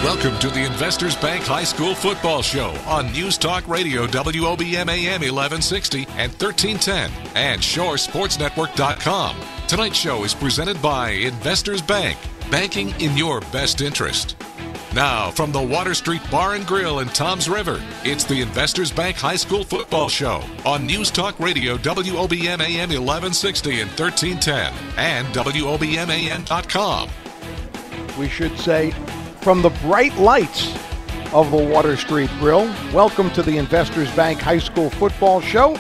Welcome to the Investors Bank High School Football Show on News Talk Radio WOBM AM 1160 and 1310 and ShoreSportsNetwork.com. Tonight's show is presented by Investors Bank, banking in your best interest. Now, from the Water Street Bar and Grill in Toms River, it's the Investors Bank High School Football Show on News Talk Radio WOBM AM 1160 and 1310 and WOBMAN.com. We should say, from the bright lights of the Water Street Grill, welcome to the Investors Bank High School Football Show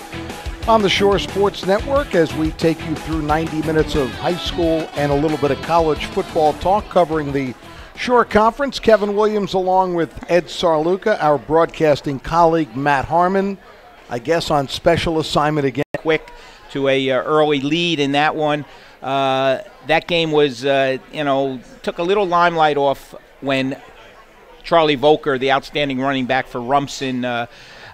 on the Shore Sports Network as we take you through 90 minutes of high school and a little bit of college football talk covering the Shore Conference. Kevin Williams along with Ed Sarluca, our broadcasting colleague Matt Harmon, I guess on special assignment again. Quick to a early lead in that one. That game was, took a little limelight off when Charlie Volker, the outstanding running back for Rumson, got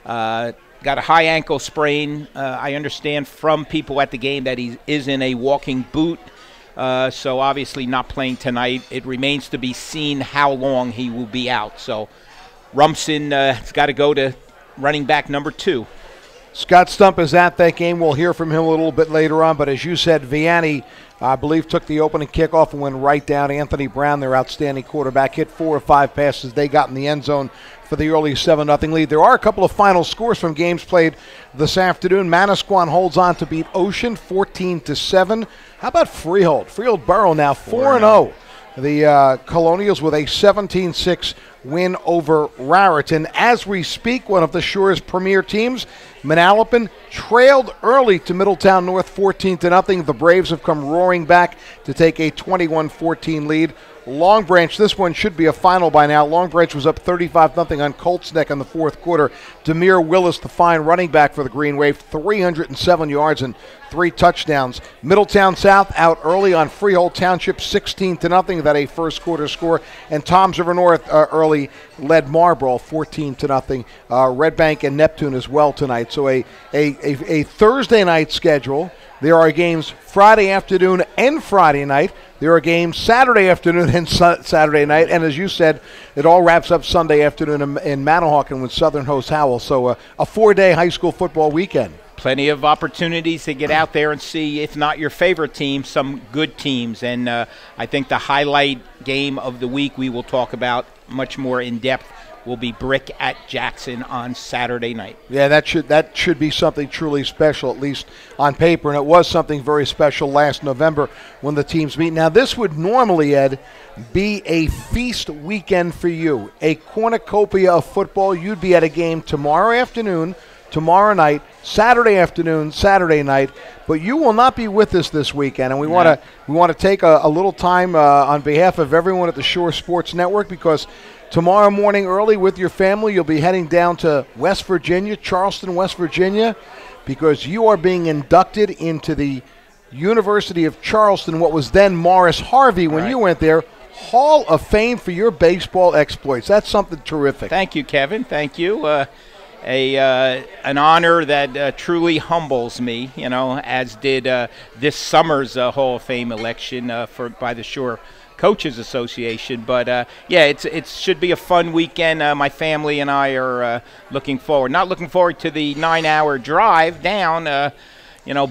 a high ankle sprain. I understand from people at the game that he is in a walking boot, so obviously not playing tonight. It remains to be seen how long he will be out. So Rumson has got to go to running back number 2. Scott Stump is at that game. We'll hear from him a little bit later on. But as you said, Vianney, I believe, took the opening kickoff and went right down. Anthony Brown, their outstanding quarterback, hit 4 or 5 passes. They got in the end zone for the early 7-0 lead. There are a couple of final scores from games played this afternoon. Manasquan holds on to beat Ocean 14-7. How about Freehold? Freehold Borough now 4-0. The Colonials with a 17-6 win over Raritan. As we speak, one of the Shore's premier teams, Manalapan, trailed early to Middletown North 14-0. The Braves have come roaring back to take a 21-14 lead. Long Branch, this one should be a final by now. Long Branch was up 35-0 on Colts Neck in the fourth quarter. Demir Willis, the fine running back for the Green Wave, 307 yards and 3 touchdowns. Middletown South out early on Freehold Township, 16-0. That a first quarter score. And Toms River North early led Marlboro 14-0. Red Bank and Neptune as well tonight. So a Thursday night schedule. There are games Friday afternoon and Friday night. There are games Saturday afternoon and Saturday night. And as you said, it all wraps up Sunday afternoon in Manahawkin with Southern hosts Howell. So a 4-day high school football weekend. Plenty of opportunities to get out there and see, if not your favorite team, some good teams. And I think the highlight game of the week we will talk about much more in depth will be Brick at Jackson on Saturday night. Yeah, that should be something truly special, at least on paper. And it was something very special last November when the teams meet. Now, this would normally, Ed, be a feast weekend for you, a cornucopia of football. You'd be at a game tomorrow afternoon, tomorrow night, Saturday afternoon, Saturday night, but you will not be with us this weekend, and we want to take a little time on behalf of everyone at the Shore Sports Network, because tomorrow morning early with your family, you'll be heading down to West Virginia, Charleston, West Virginia, because you are being inducted into the University of Charleston, what was then Morris Harvey when you went there, Hall of Fame for your baseball exploits. That's something terrific. Thank you, Kevin. Thank you. An honor that truly humbles me, as did this summer's Hall of Fame election by the Shore Coaches Association. But it should be a fun weekend. My family and I are looking forward. Not looking forward to the 9-hour drive down,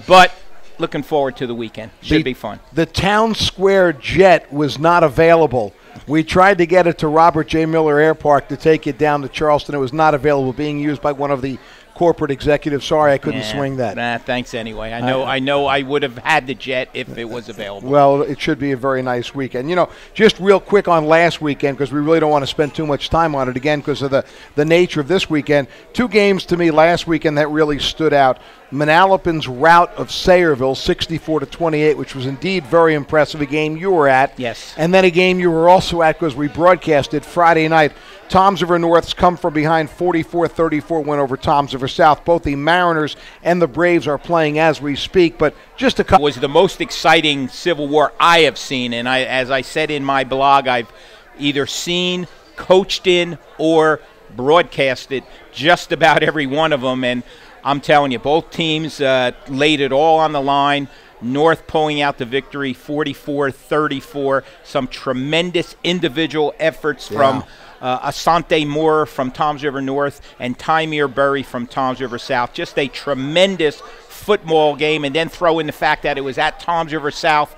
but looking forward to the weekend. Should be fun. The Town Square jet was not available. We tried to get it to Robert J. Miller Air Park to take it down to Charleston. It was not available, being used by one of the corporate executives. Sorry, I couldn't swing that. Thanks anyway. I know I would have had the jet if it was available. Well, it should be a very nice weekend. Just real quick on last weekend, because we really don't want to spend too much time on it again because of the nature of this weekend. 2 games to me last weekend that really stood out. Manalapan's rout of Sayreville, 64-28, which was indeed very impressive, a game you were at. Yes. And then a game you were also at because we broadcast it Friday night. Toms River North's come from behind 44-34 win over Toms River South. Both the Mariners and the Braves are playing as we speak, but just a couple. It was the most exciting Civil War I have seen, and as I said in my blog, I've either seen, coached in, or broadcasted just about every one of them, and I'm telling you, both teams laid it all on the line. North pulling out the victory 44-34. Some tremendous individual efforts from Asante Moore from Toms River North and Tymir Burry from Toms River South. Just a tremendous football game, and then throw in the fact that it was at Toms River South.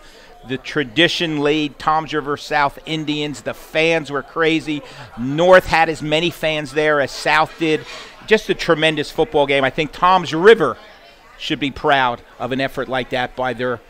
The tradition laid Toms River South Indians. The fans were crazy. North had as many fans there as South did. Just a tremendous football game. I think Toms River should be proud of an effort like that by their,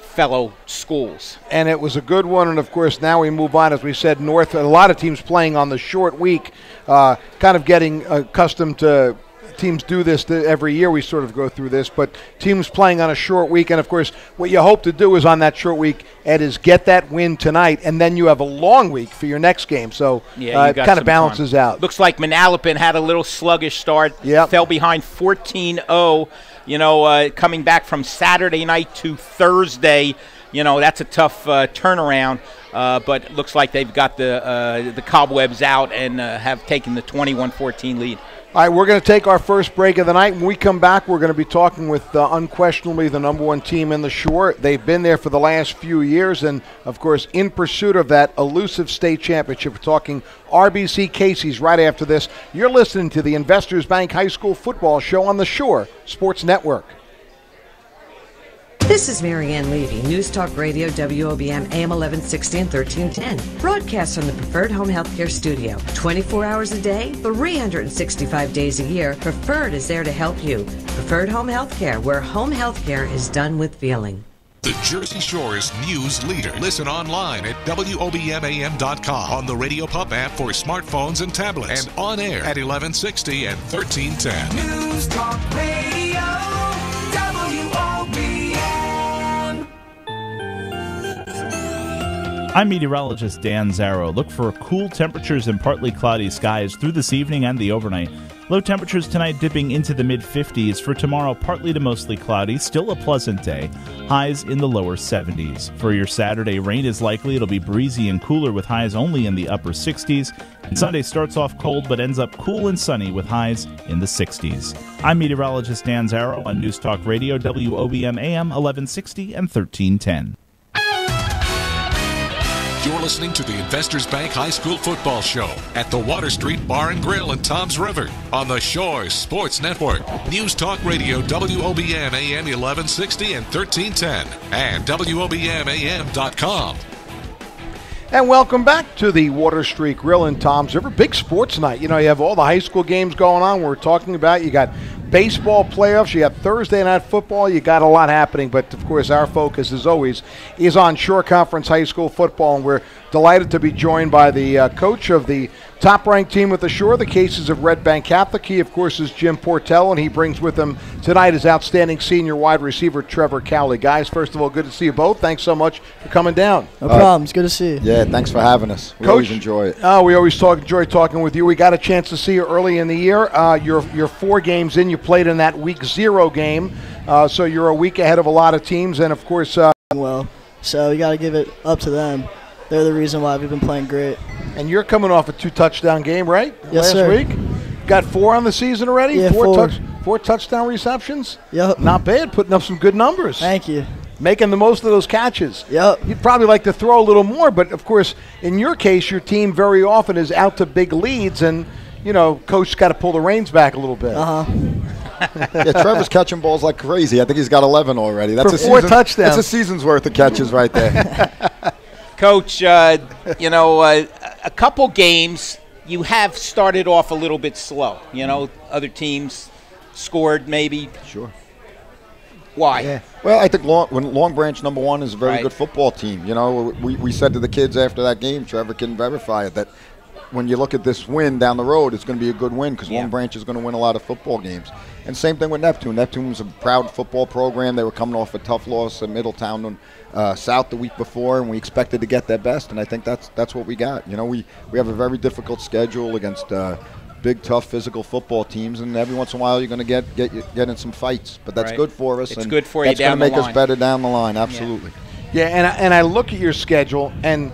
fellow schools. And it was a good one, and of course now we move on. As we said, North, a lot of teams playing on the short week, kind of getting accustomed to teams do this every year. We sort of go through this, but teams playing on a short week, and of course what you hope to do is on that short week, Ed, is get that win tonight, and then you have a long week for your next game, so it kind of balances out. Looks like Manalapan had a little sluggish start, fell behind 14-0, coming back from Saturday night to Thursday. That's a tough turnaround, but looks like they've got the cobwebs out and have taken the 21-14 lead. All right, we're going to take our first break of the night. When we come back, we're going to be talking with unquestionably the number one team in the Shore. They've been there for the last few years, and, of course, in pursuit of that elusive state championship. We're talking RBC Casey's right after this. You're listening to the Investors Bank High School Football Show on the Shore Sports Network. This is Marianne Levy, News Talk Radio, WOBM, AM 1160 and 1310. Broadcast from the Preferred Home Healthcare Studio. 24 hours a day, 365 days a year, Preferred is there to help you. Preferred Home Healthcare, where home healthcare is done with feeling. The Jersey Shore's news leader. Listen online at WOBMAM.com, on the Radio Pup app for smartphones and tablets, and on air at 1160 and 1310. News Talk Radio, WOBM. I'm meteorologist Dan Zarrow. Look for cool temperatures and partly cloudy skies through this evening and the overnight. Low temperatures tonight dipping into the mid-50s. For tomorrow, partly to mostly cloudy, still a pleasant day. Highs in the lower 70s. For your Saturday, rain is likely. It'll be breezy and cooler with highs only in the upper 60s. And Sunday starts off cold but ends up cool and sunny with highs in the 60s. I'm meteorologist Dan Zarrow on News Talk Radio, WOBM AM 1160 and 1310. You're listening to the Investors Bank High School Football Show at the Water Street Bar and Grill in Toms River on the Shore Sports Network. News Talk Radio, WOBM AM 1160 and 1310 and WOBMAM.com. And welcome back to the Water Street Grill in Toms River. Big sports night. You have all the high school games going on we're talking about. You got baseball playoffs, you got Thursday night football, you got a lot happening, but of course our focus as always is on Shore Conference High School football, and we're delighted to be joined by the coach of the top-ranked team at the Shore, the Cases of Red Bank Catholic. He, of course, is Jim Portell, and he brings with him tonight his outstanding senior wide receiver, Trevor Cowley. Guys, first of all, good to see you both. Thanks so much for coming down. No problem. It's good to see you. Yeah, thanks for having us. We always enjoy it. We always enjoy talking with you. We got a chance to see you early in the year. You're 4 games in. You played in that week 0 game, so you're a week ahead of a lot of teams, and, of course... well, so you got to give it up to them. They're the reason why we've been playing great. And you're coming off a 2-touchdown game, right? Yes, Last sir. week? Got 4 on the season already? Yeah, 4 touchdown receptions? Yep. Not bad, putting up some good numbers. Thank you. Making the most of those catches. Yep. You'd probably like to throw a little more, but, of course, in your case, your team very often is out to big leads, and, coach got to pull the reins back a little bit. Yeah, Trevor's catching balls like crazy. I think he's got 11 already. That's For 4 touchdowns. That's a season's worth of catches right there. Coach, a couple games you have started off a little bit slow. Other teams scored maybe. Sure. Why? Yeah. Well, I think Long Branch #1 is a very good football team. We said to the kids after that game, Trevor can verify it, that when you look at this win down the road, it's going to be a good win because Long Branch is going to win a lot of football games. And same thing with Neptune. Neptune was a proud football program. They were coming off a tough loss at Middletown South the week before, and we expected to get their best, and I think that's what we got. We have a very difficult schedule against big, tough, physical football teams, and every once in a while you're going to get in some fights. But that's good for us. It's good for you down the line. That's going to make us better down the line, absolutely. Yeah, and I look at your schedule, and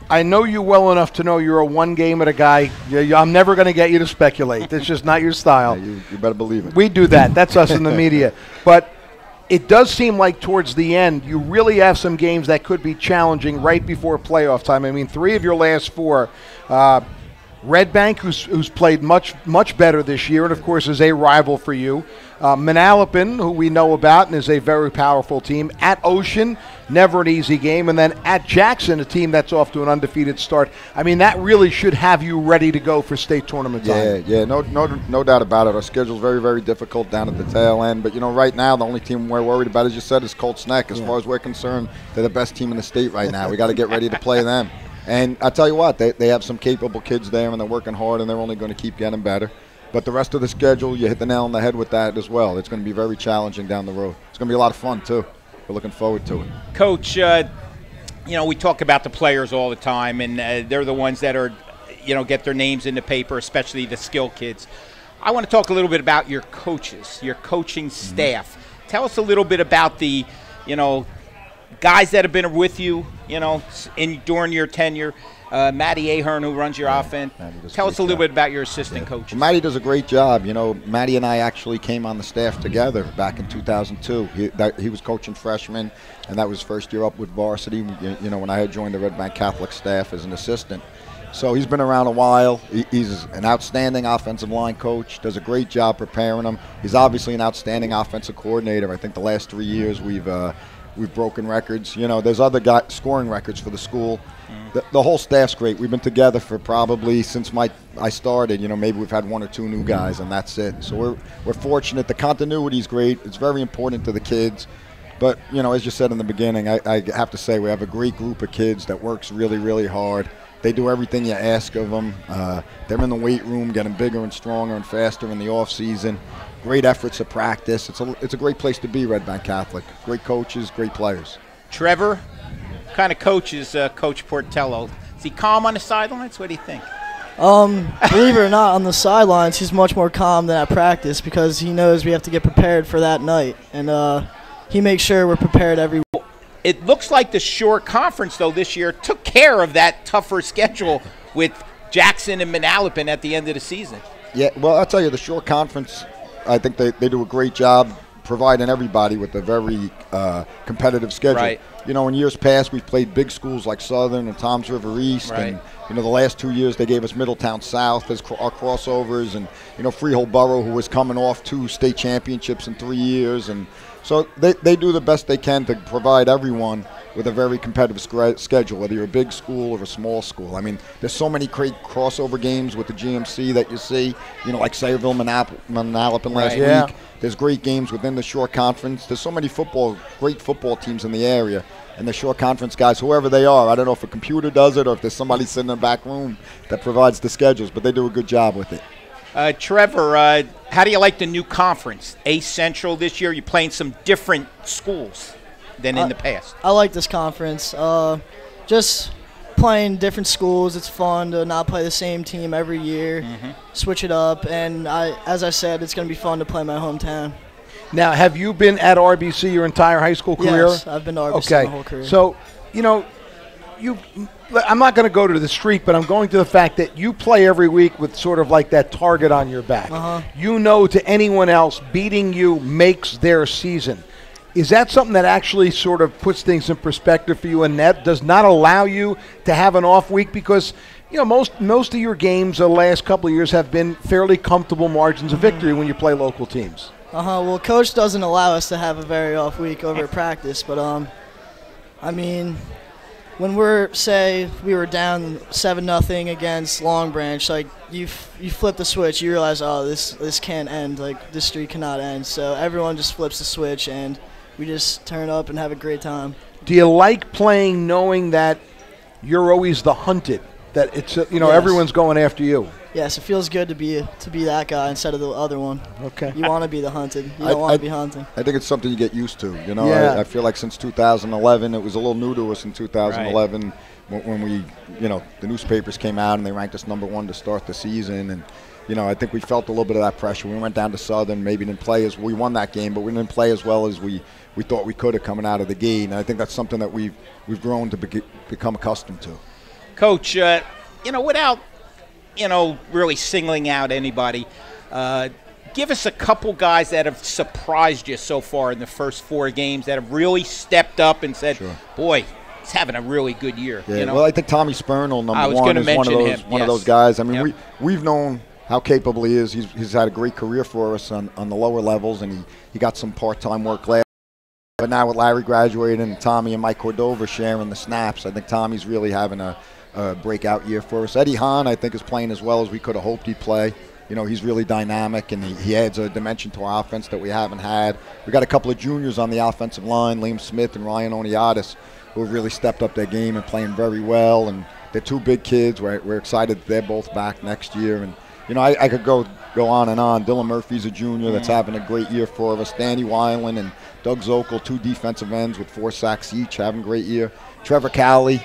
I know you well enough to know you're a one-game-at-a guy. I'm never going to get you to speculate. It's just not your style. Yeah, you better believe it. We do that. That's us in the media. But it does seem like towards the end, you really have some games that could be challenging right before playoff time. I mean, 3 of your last 4, Red Bank, who's played much better this year, and of course is a rival for you. Manalapan, who we know about and is a very powerful team. At Ocean, never an easy game. And then at Jackson, a team that's off to an undefeated start. I mean, that really should have you ready to go for state tournament time. Yeah, no doubt about it. Our schedule's very, very difficult down at the tail end. But, right now, the only team we're worried about, as you said, is Colts Neck. As far as we're concerned, they're the best team in the state right now. We got to get ready to play them. And I tell you what, they have some capable kids there, and they're working hard, and they're only going to keep getting better. But the rest of the schedule, you hit the nail on the head with that as well. It's going to be very challenging down the road. It's going to be a lot of fun, too. We're looking forward to it. Coach, we talk about the players all the time, and they're the ones that are, get their names in the paper, especially the skill kids. I want to talk a little bit about your coaches, your coaching staff. Tell us a little bit about the, guys that have been with you, during your tenure. Matty Ahern, who runs your offense. Tell us a little bit about your assistant coaches. Well, Matty does a great job. Matty and I actually came on the staff together back in 2002. He was coaching freshmen, and that was his first year up with varsity, when I had joined the Red Bank Catholic staff as an assistant. So he's been around a while. He's an outstanding offensive line coach, does a great job preparing them. He's obviously an outstanding offensive coordinator. I think the last 3 years we've broken records. There's other scoring records for the school. The whole staff's great. We've been together for probably since I started. Maybe we've had 1 or 2 new guys, and that's it. So we're fortunate. The continuity's great. It's very important to the kids. But, as you said in the beginning, I have to say we have a great group of kids that works really, really hard. They do everything you ask of them. They're in the weight room getting bigger and stronger and faster in the off season. Great efforts of practice. It's a great place to be, Red Bank Catholic. Great coaches, great players. Trevor, what kind of coach is Coach Portello? Is he calm on the sidelines? What do you think? Believe it or not, on the sidelines, he's much more calm than at practice because he knows we have to get prepared for that night. And he makes sure we're prepared every week. It looks like the Shore Conference, though, this year took care of that tougher schedule with Jackson and Manalapan at the end of the season. Yeah, well, I'll tell you, the Shore Conference, I think they do a great job providing everybody with a very competitive schedule. Right. In years past, we've played big schools like Southern and Toms River East. Right. And, the last 2 years they gave us Middletown South as our crossovers. And, Freehold Borough, who was coming off 2 state championships in 3 years. And so they do the best they can to provide everyone with a very competitive schedule, whether you're a big school or a small school. I mean, there's so many great crossover games with the GMC that you see, like Sayreville, Manalapan last week. There's great games within the Shore Conference. There's so many great football teams in the area. And the Shore Conference guys, whoever they are, I don't know if a computer does it or if there's somebody sitting in the back room that provides the schedules, but they do a good job with it. Trevor, how do you like the new conference? Ace Central this year, you're playing some different schools than in the past. I like this conference. Just playing different schools. It's fun to not play the same team every year, switch it up. And as I said, it's going to be fun to play my hometown. Now, have you been at RBC your entire high school career? Yes, I've been to RBC my whole career. So, I'm not going to go to the street, but I'm going to the fact that you play every week with sort of like that target on your back. To anyone else, beating you makes their season. Is that something that actually sort of puts things in perspective for you, and that does not allow you to have an off week? Because, most of your games the last couple of years have been fairly comfortable margins of victory when you play local teams. Well, Coach doesn't allow us to have a very off week over practice, but I mean, when we were down 7-0 against Long Branch, like you flip the switch, you realize, this can't end, like this streak cannot end. So everyone just flips the switch and we just turn up and have a great time. Do you like playing knowing that you're always the hunted? That it's Yes. Everyone's going after you. Yes, it feels good to be that guy instead of the other one. Okay. You want to be the hunted. You don't want to be hunting. I think it's something you get used to. Yeah. I feel like since 2011, it was a little new to us in 2011 when we, the newspapers came out and they ranked us #1 to start the season. And, I think we felt a little bit of that pressure. We went down to Southern, maybe didn't play we won that game, but we didn't play as well as we thought we could have coming out of the gate. And I think that's something that we've grown to become accustomed to. Coach, without, really singling out anybody, give us a couple guys that have surprised you so far in the first 4 games that have really stepped up and said, boy, he's having a really good year. Yeah, you know? well, I think Tommy Spurnell, number one, is one of those guys. I mean, we've known how capable he is. He's had a great career for us on the lower levels, and he got some part-time work last. But now with Larry graduating and Tommy and Mike Cordova sharing the snaps, I think Tommy's really having a breakout year for us. Eddie Hahn, I think, is playing as well as we could have hoped he'd play. You know, he's really dynamic, and he adds a dimension to our offense that we haven't had. We got a couple of juniors on the offensive line, Liam Smith and Ryan Oniatis, who have really stepped up their game and playing very well. And they're 2 big kids. We're excited that they're both back next year. And, you know, I could go on and on. Dylan Murphy's a junior that's having a great year for us. Danny Weiland and Doug Zokel, 2 defensive ends with 4 sacks each, having a great year. Trevor Cowley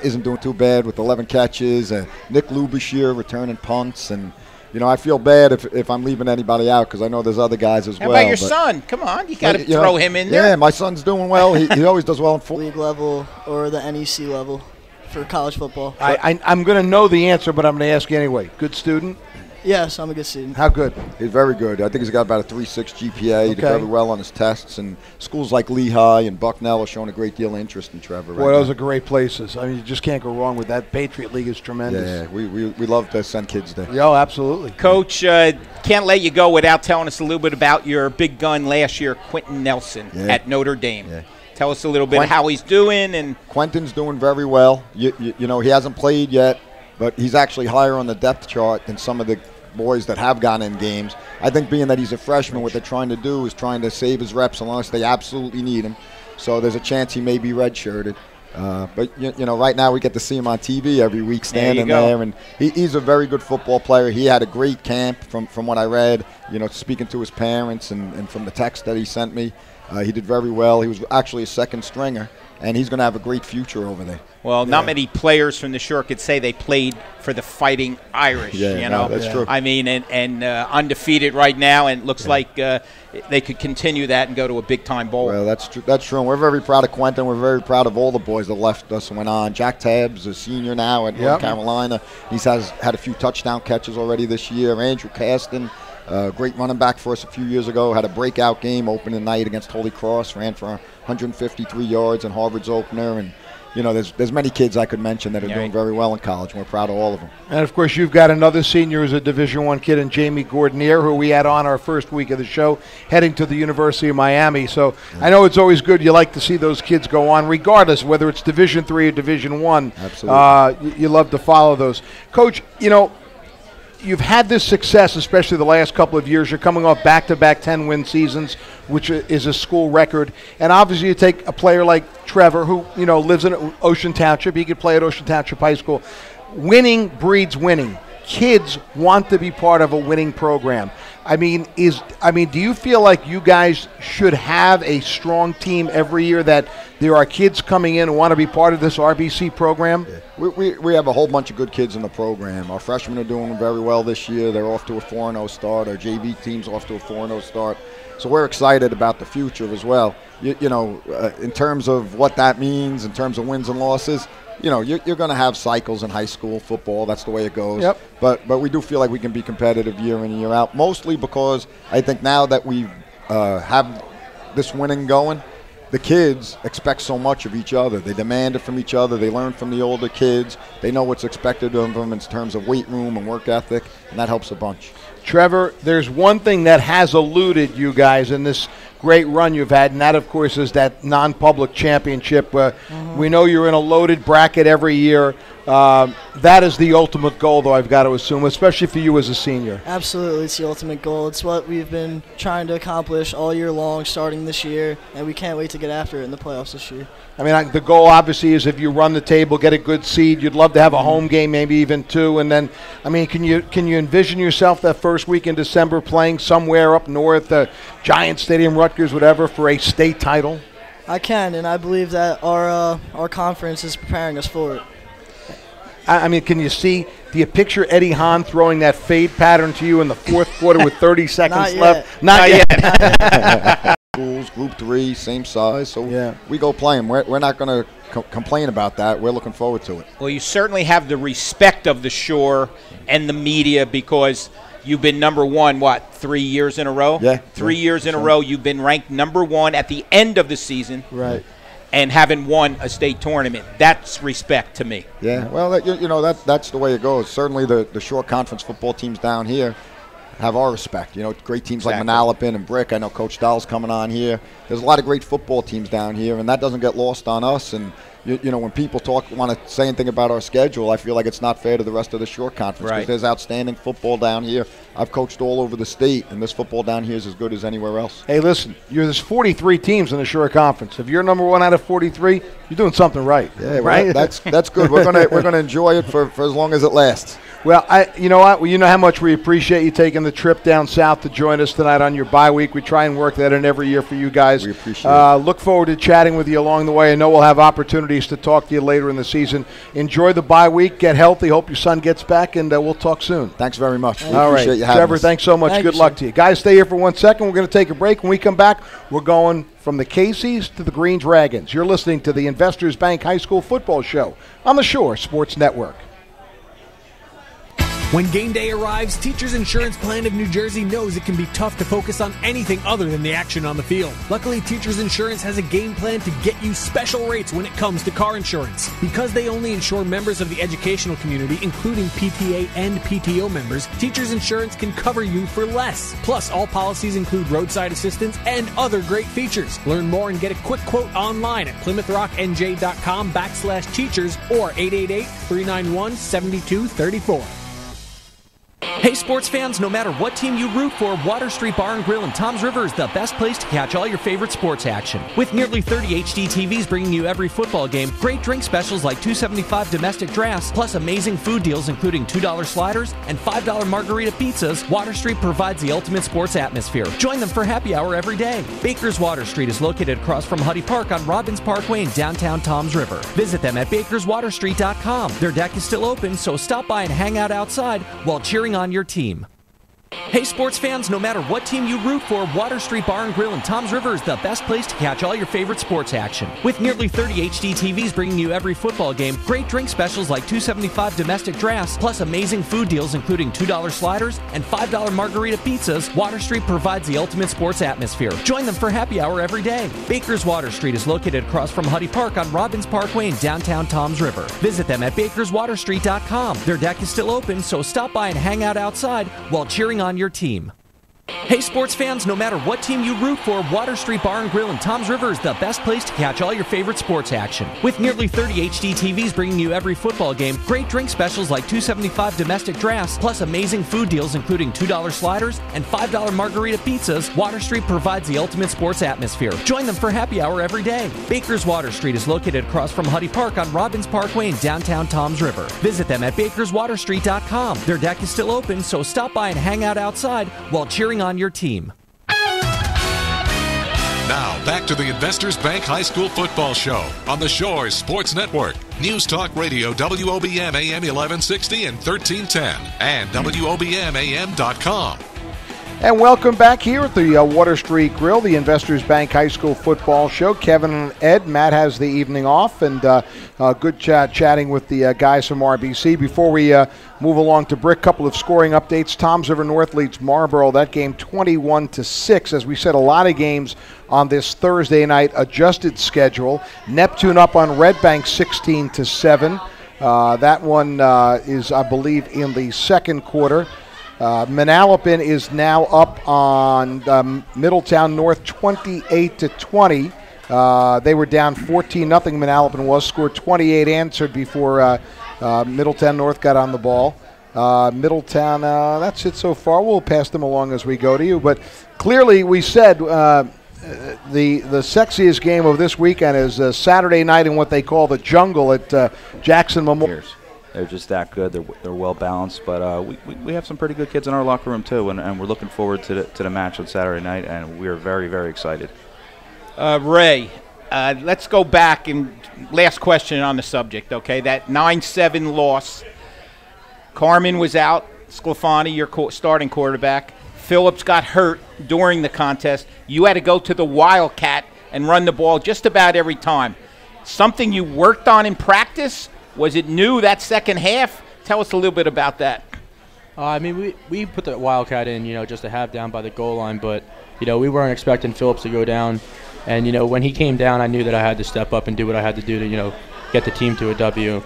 isn't doing too bad with 11 catches. Nick Lubashir returning punts. And, you know, I feel bad if I'm leaving anybody out because I know there's other guys as well. How about your son? Come on, you got to throw him in there. Yeah, my son's doing well. He always does well in league level or the NEC level for college football. I'm going to know the answer, but I'm going to ask you anyway. Good student? Yes, I'm a good student. How good? He's very good. I think he's got about a 3.6 GPA. He did very well on his tests. And schools like Lehigh and Bucknell are showing a great deal of interest in Trevor. Boy, those are great places. I mean, you just can't go wrong with that. Patriot League is tremendous. Yeah, we love to send kids there. Yeah, absolutely. Coach, can't let you go without telling us a little bit about your big gun last year, Quentin Nelson, at Notre Dame. Yeah. Tell us a little bit how he's doing. And Quentin's doing very well. You know, he hasn't played yet, but he's actually higher on the depth chart than some of the boys that have gone in games. I think being that he's a freshman, what they're trying to do is trying to save his reps unless they absolutely need him. So there's a chance he may be redshirted. But, you know, right now we get to see him on TV every week standing there. And he's a very good football player. He had a great camp from what I read, you know, speaking to his parents and from the text that he sent me. He did very well. He was actually a second stringer, and he's going to have a great future over there. Well, not many players from the Shore could say they played for the Fighting Irish. Yeah, you know, that's true. I mean, and undefeated right now, and it looks like they could continue that and go to a big-time bowl. Well, that's true. That's true. And we're very proud of Quentin. We're very proud of all the boys that left us and went on. Jack Tabbs, a senior now at North Carolina. He's had a few touchdown catches already this year. Andrew Caston, great running back for us a few years ago, had a breakout game opening night against Holy Cross, ran for 153 yards in Harvard's opener. And, you know, there's many kids I could mention that are doing very well in college, and we're proud of all of them. And, of course, you've got another senior who's a Division I kid in Jamie Gordonier, who we had on our first week of the show, heading to the University of Miami. So I know it's always good. You like to see those kids go on, regardless whether it's Division III or Division I. Absolutely. You love to follow those. Coach, you know, you've had this success, especially the last couple of years. You're coming off back-to-back 10-win seasons, which is a school record. And obviously you take a player like Trevor, who, you know, lives in Ocean Township. He could play at Ocean Township High School. Winning breeds winning. Kids want to be part of a winning program. I mean, do you feel like you guys should have a strong team every year, that there are kids coming in who want to be part of this RBC program? Yeah. We have a whole bunch of good kids in the program. Our freshmen are doing very well this year. They're off to a 4-0 start. Our JV team's off to a 4-0 start. So we're excited about the future as well. You know, in terms of what that means, in terms of wins and losses, you know, you're going to have cycles in high school football. That's the way it goes. Yep. But we do feel like we can be competitive year in and year out, mostly because I think now that we have this winning going, the kids expect so much of each other. They demand it from each other. They learn from the older kids. They know what's expected of them in terms of weight room and work ethic, and that helps a bunch. Trevor, there's one thing that has eluded you guys in this great run you've had, and that, of course, is that non-public championship. We know you're in a loaded bracket every year. That is the ultimate goal, though, I've got to assume, especially for you as a senior. Absolutely, it's the ultimate goal. It's what we've been trying to accomplish all year long, starting this year, and we can't wait to get after it in the playoffs this year. I mean, the goal, obviously, is if you run the table, get a good seed, you'd love to have a home game, maybe even two, and then, I mean, can you envision yourself that first week in December playing somewhere up north, Giant Stadium, Rutgers, whatever, for a state title? I can, and I believe that our conference is preparing us for it. I mean, do you picture Eddie Hahn throwing that fade pattern to you in the fourth quarter with 30 seconds left? Not yet. Schools, Group 3, same size, so we go play them. We're not going to complain about that. We're looking forward to it. Well, you certainly have the respect of the Shore and the media, because You've been number one, 3 years in a row? Yeah. 3 years in a row, you've been ranked number one at the end of the season. Right. And haven't won a state tournament. That's respect to me. Yeah, well, that's the way it goes. Certainly the short conference football teams down here have our respect. Great teams like Manalapan and Brick. I know Coach Dahl's coming on here. There's a lot of great football teams down here, and that doesn't get lost on us. And when people want to say anything about our schedule, I feel like it's not fair to the rest of the short conference because there's outstanding football down here. I've coached all over the state, and this football down here is as good as anywhere else. Hey, listen, there's 43 teams in the short conference. If you're number one out of 43, you're doing something right. Yeah, right. That's good. We're gonna enjoy it for as long as it lasts. Well, you know what? Well, you know how much we appreciate you taking the trip down south to join us tonight on your bye week. We try and work that in every year for you guys. We appreciate it. Look forward to chatting with you along the way. I know we'll have opportunities to talk to you later in the season. Enjoy the bye week. Get healthy. Hope your son gets back, and we'll talk soon. Thanks very much. We All right. appreciate you having Trevor, us. thanks so much. Good luck to you. Guys, stay here for 1 second. We're going to take a break. When we come back, we're going from the Casey's to the Green Dragons. You're listening to the Investors Bank High School Football Show on the Shore Sports Network. When game day arrives, Teachers Insurance Plan of New Jersey knows it can be tough to focus on anything other than the action on the field. Luckily, Teachers Insurance has a game plan to get you special rates when it comes to car insurance. Because they only insure members of the educational community, including PTA and PTO members, Teachers Insurance can cover you for less. Plus, all policies include roadside assistance and other great features. Learn more and get a quick quote online at PlymouthRockNJ.com/teachers or 888-391-7234. Hey sports fans, no matter what team you root for, Water Street Bar and Grill in Toms River is the best place to catch all your favorite sports action. With nearly 30 HD TVs bringing you every football game, great drink specials like $2.75 domestic drafts, plus amazing food deals including $2 sliders and $5 margarita pizzas, Water Street provides the ultimate sports atmosphere. Join them for happy hour every day. Baker's Water Street is located across from Huddy Park on Robbins Parkway in downtown Toms River. Visit them at bakerswaterstreet.com. Their deck is still open, so stop by and hang out outside while cheering on your team. Hey sports fans, no matter what team you root for, Water Street Bar and Grill in Toms River is the best place to catch all your favorite sports action. With nearly 30 HD TVs bringing you every football game, great drink specials like $2.75 domestic drafts, plus amazing food deals including $2 sliders and $5 margarita pizzas, Water Street provides the ultimate sports atmosphere. Join them for happy hour every day. Baker's Water Street is located across from Huddy Park on Robbins Parkway in downtown Toms River. Visit them at bakerswaterstreet.com. Their deck is still open, so stop by and hang out outside while cheering on your team. Hey sports fans, no matter what team you root for, Water Street Bar and Grill in Toms River is the best place to catch all your favorite sports action. With nearly 30 HD TVs bringing you every football game, great drink specials like $2.75 domestic drafts, plus amazing food deals including $2 sliders and $5 margarita pizzas, Water Street provides the ultimate sports atmosphere. Join them for happy hour every day. Baker's Water Street is located across from Huddy Park on Robbins Parkway in downtown Toms River. Visit them at bakerswaterstreet.com. Their deck is still open, so stop by and hang out outside while cheering on your team. Now, back to the Investors Bank High School Football Show on the Shore Sports Network. News Talk Radio, WOBM AM 1160 and 1310, and WOBMAM.com. And welcome back here at the Water Street Grill, the Investors Bank High School Football Show. Kevin and Ed, Matt has the evening off, and good chatting with the guys from RBC. Before we move along to Brick, couple of scoring updates. Toms River North leads Marlboro. That game 21-6. As we said, a lot of games on this Thursday night adjusted schedule. Neptune up on Red Bank 16-7. That one is, I believe, in the second quarter. Manalapan is now up on Middletown North 28-20. They were down 14-0. Manalapan was scored 28 answered before Middletown North got on the ball. Middletown, that's it so far. We'll pass them along as we go to you. But clearly we said the sexiest game of this weekend is Saturday night in what they call the jungle at Jackson Memorial. They're just that good. They're well balanced, but we have some pretty good kids in our locker room too, and we're looking forward to the match on Saturday night, and we're very, very excited. Ray, let's go back and last question on the subject. Okay, that 9-7 loss. Carmen was out. Sclafani, your starting quarterback. Phillips got hurt during the contest. You had to go to the Wildcat and run the ball just about every time. Something you worked on in practice? Was it new that second half? Tell us a little bit about that. I mean, we put the Wildcat in, just to have down by the goal line, but, we weren't expecting Phillips to go down. And, when he came down, I knew that I had to step up and do what I had to do to, get the team to a W.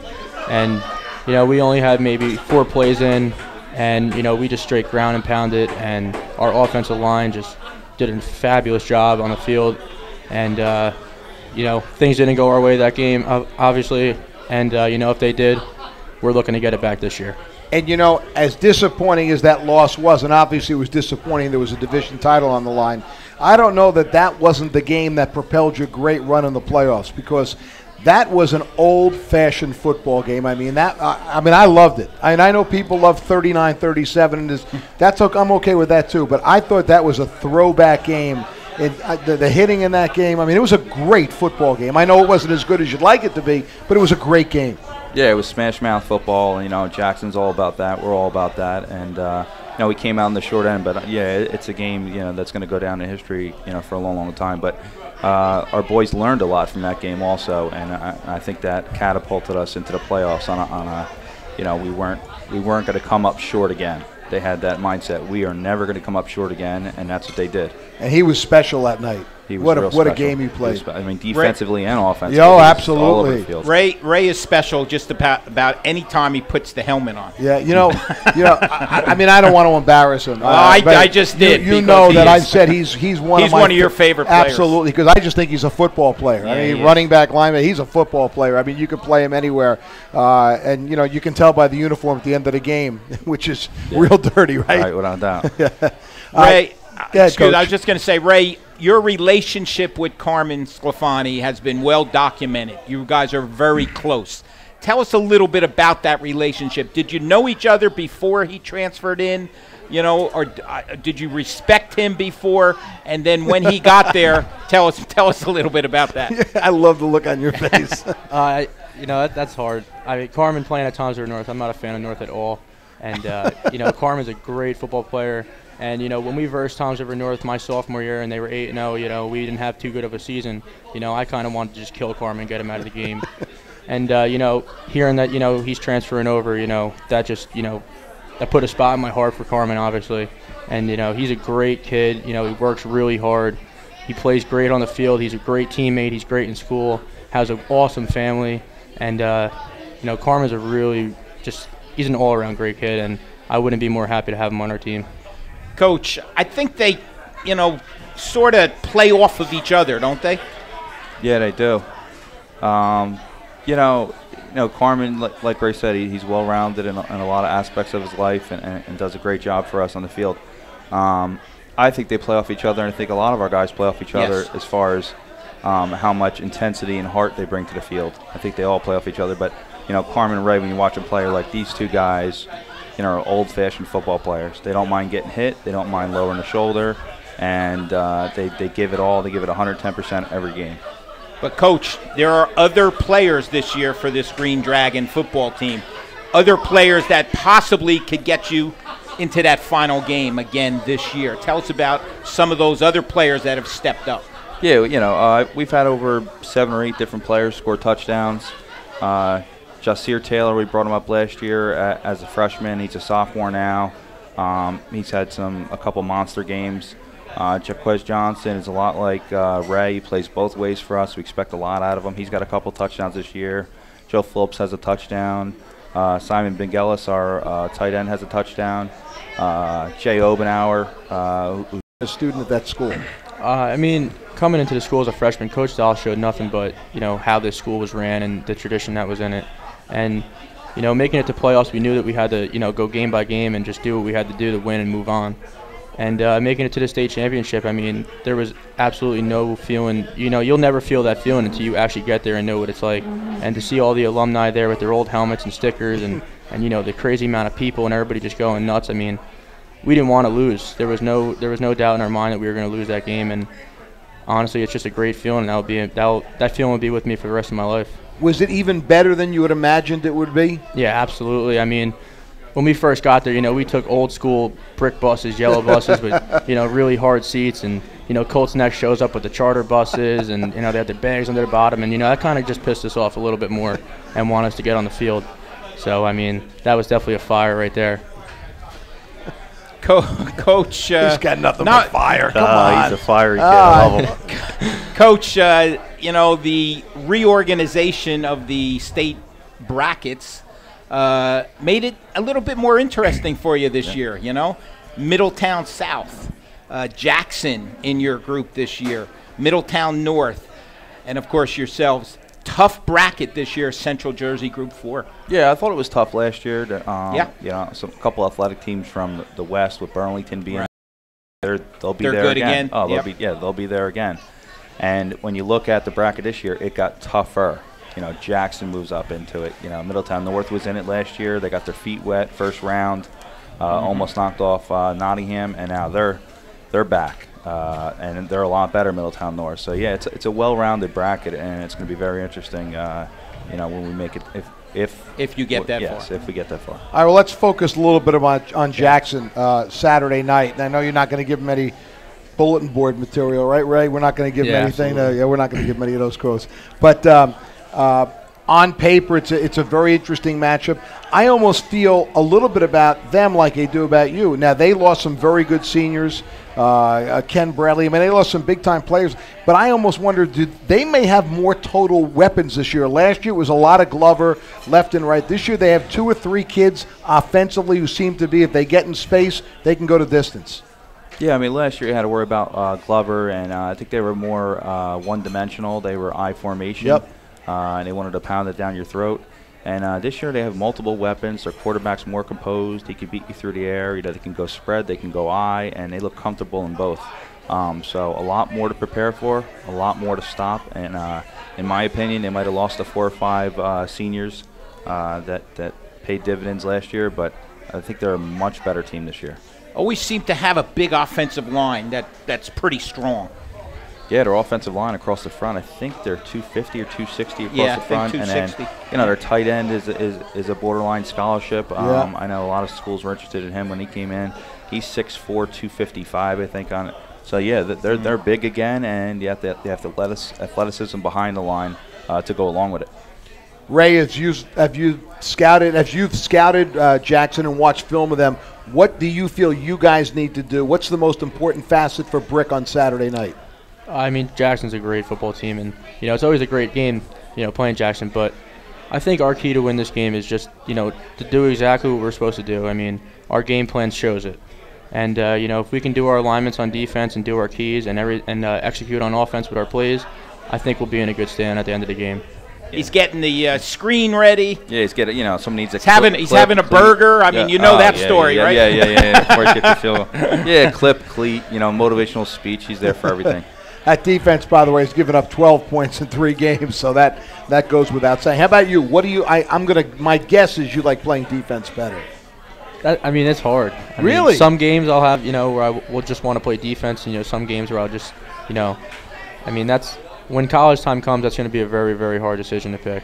And, we only had maybe 4 plays in, and, we just straight ground and pounded, and our offensive line just did a fabulous job on the field. And, things didn't go our way that game, obviously. And, if they did, we're looking to get it back this year. And, as disappointing as that loss was, and obviously it was disappointing there was a division title on the line, I don't know that wasn't the game that propelled your great run in the playoffs, because that was an old-fashioned football game. I mean, I loved it. I know people love 39-37, and I'm okay with that too, but I thought that was a throwback game. The hitting in that game, I mean, it was a great football game. I know it wasn't as good as you'd like it to be, but it was a great game. Yeah, it was smash mouth football. Jackson's all about that. We're all about that. And, we came out in the short end. But, yeah, it's a game, that's going to go down in history, for a long, long time. But our boys learned a lot from that game also. And I think that catapulted us into the playoffs we weren't going to come up short again. They had that mindset. We are never going to come up short again, and that's what they did. And he was special that night. What a game he played. Defensively and offensively. Oh, absolutely. Ray is special just about any time he puts the helmet on. Yeah, I mean, I don't want to embarrass him. I just did. You know that I said he's one of your favorite players. Absolutely, because I just think he's a football player. Yeah, I mean, running back, lineman, he's a football player. I mean, you can play him anywhere, and you can tell by the uniform at the end of the game, which is real dirty, right? Right, without doubt. Ray, I was just going to say, Ray, your relationship with Carmen Sclafani has been well documented. You guys are very close. Tell us a little bit about that relationship. Did you know each other before he transferred in, or did you respect him before? And then when he got there, tell us a little bit about that. I love the look on your face. That's hard. I mean, Carmen playing at Toms River North, I'm not a fan of North at all. And, Carmen's a great football player. And, when we versed Toms River North my sophomore year and they were 8-0, we didn't have too good of a season. I kind of wanted to just kill Carmen and get him out of the game. And, hearing that, he's transferring over, that just, that put a spot in my heart for Carmen, obviously. And, he's a great kid. He works really hard. He plays great on the field. He's a great teammate. He's great in school. Has an awesome family. And, Carmen's a really he's an all-around great kid. And I wouldn't be more happy to have him on our team. Coach, I think they, sort of play off of each other, don't they? Yeah, they do. Carmen, like Ray said, he's well-rounded in a lot of aspects of his life and does a great job for us on the field. I think they play off each other, and I think a lot of our guys play off each other as far as how much intensity and heart they bring to the field. I think they all play off each other, but, Carmen and Ray, when you watch them play, are like these two guys, are old-fashioned football players. They don't mind getting hit. They don't mind lowering the shoulder. And they give it all. They give it 110% every game. But, Coach, there are other players this year for this Green Dragon football team. Other players that possibly could get you into that final game again this year. Tell us about some of those other players that have stepped up. Yeah, we've had over 7 or 8 different players score touchdowns. Jasir Taylor, we brought him up last year as a freshman. He's a sophomore now. He's had a couple monster games. Jaquez Johnson is a lot like Ray. He plays both ways for us. We expect a lot out of him. He's got a couple touchdowns this year. Joe Phillips has a touchdown. Simon Bengelis, our tight end, has a touchdown. Jay Obenauer, who's a student at that school. Coming into the school as a freshman, Coach Dahl showed nothing but, how this school was ran and the tradition that was in it. And, making it to playoffs, we knew that we had to, go game by game and just do what we had to do to win and move on. And making it to the state championship, there was absolutely no feeling, you'll never feel that feeling until you actually get there and know what it's like. And to see all the alumni there with their old helmets and stickers and the crazy amount of people and everybody just going nuts, we didn't want to lose. There was no doubt in our mind that we were going to lose that game. And honestly, it's just a great feeling. That feeling will be with me for the rest of my life. Was it even better than you had imagined it would be? Yeah, absolutely. When we first got there, we took old school brick buses, yellow buses with, really hard seats. And, Colts Next shows up with the charter buses and, they have their bags on their bottom. And, that kind of just pissed us off a little bit more and want us to get on the field. So, that was definitely a fire right there. Coach. He's got nothing but fire. Come on. He's a fiery kid. I love him. Coach, the reorganization of the state brackets made it a little bit more interesting for you this year, Middletown South, Jackson in your group this year, Middletown North, and, of course, yourselves. Tough bracket this year, Central Jersey Group 4. Yeah, I thought it was tough last year. A couple athletic teams from the West with Burlington being they'll be there again. Oh, they'll be there again. And when you look at the bracket this year, it got tougher. Jackson moves up into it. Middletown North was in it last year. They got their feet wet first round, almost knocked off Nottingham, and now they're back. And they're a lot better, Middletown North. So yeah, it's a well-rounded bracket, and it's going to be very interesting. When we make it, if you get that far. Yes, if we get that far. All right, well, let's focus a little bit on Jackson Saturday night. And I know you're not going to give them any bulletin board material, right, Ray? We're not going to give them anything. We're not going to give them any of those quotes. But on paper, it's a very interesting matchup. I almost feel a little bit about them like they do about you. Now, they lost some very good seniors. Ken Bradley. I mean, they lost some big-time players, but I almost wonder, they may have more total weapons this year. Last year it was a lot of Glover left and right. This year they have 2 or 3 kids offensively who seem to be, if they get in space, they can go to distance. Yeah, I mean, last year you had to worry about Glover, and I think they were more one-dimensional. They were I formation, and they wanted to pound it down your throat. And this year they have multiple weapons. Their quarterback's more composed. He can beat you through the air. They can go spread. They can go I, and they look comfortable in both. So a lot more to prepare for, a lot more to stop. And in my opinion, they might have lost the 4 or 5 seniors that paid dividends last year, but I think they're a much better team this year. Always seem to have a big offensive line that's pretty strong. Yeah, their offensive line across the front, I think they're 250 or 260 across the front. I think 260. And then, their tight end is a borderline scholarship. I know a lot of schools were interested in him when he came in. He's 6'4", 255, I think, on it. So, yeah, they're big again, and you have the athleticism behind the line to go along with it. Ray, have you scouted Jackson and watched film of them, what do you feel you guys need to do? What's the most important facet for Brick on Saturday night? I mean, Jackson's a great football team, and it's always a great game, playing Jackson. But I think our key to win this game is just, to do exactly what we're supposed to do. I mean, our game plan shows it, and if we can do our alignments on defense and do our keys and execute on offense with our plays, I think we'll be in a good stand at the end of the game. He's getting the screen ready. Yeah, he's getting. Someone needs a. He's having a burger. I mean, that story, right? Yeah. Of course, you get to feel. Yeah, clip, cleat. motivational speech. He's there for everything. That defense, by the way, has given up 12 points in 3 games, so that goes without saying. How about you? What do you? My guess is you like playing defense better. I mean, it's hard. I mean, some games I'll have, where I will just want to play defense, and some games where I'll just, I mean, that's when college time comes. That's going to be a very, very hard decision to pick.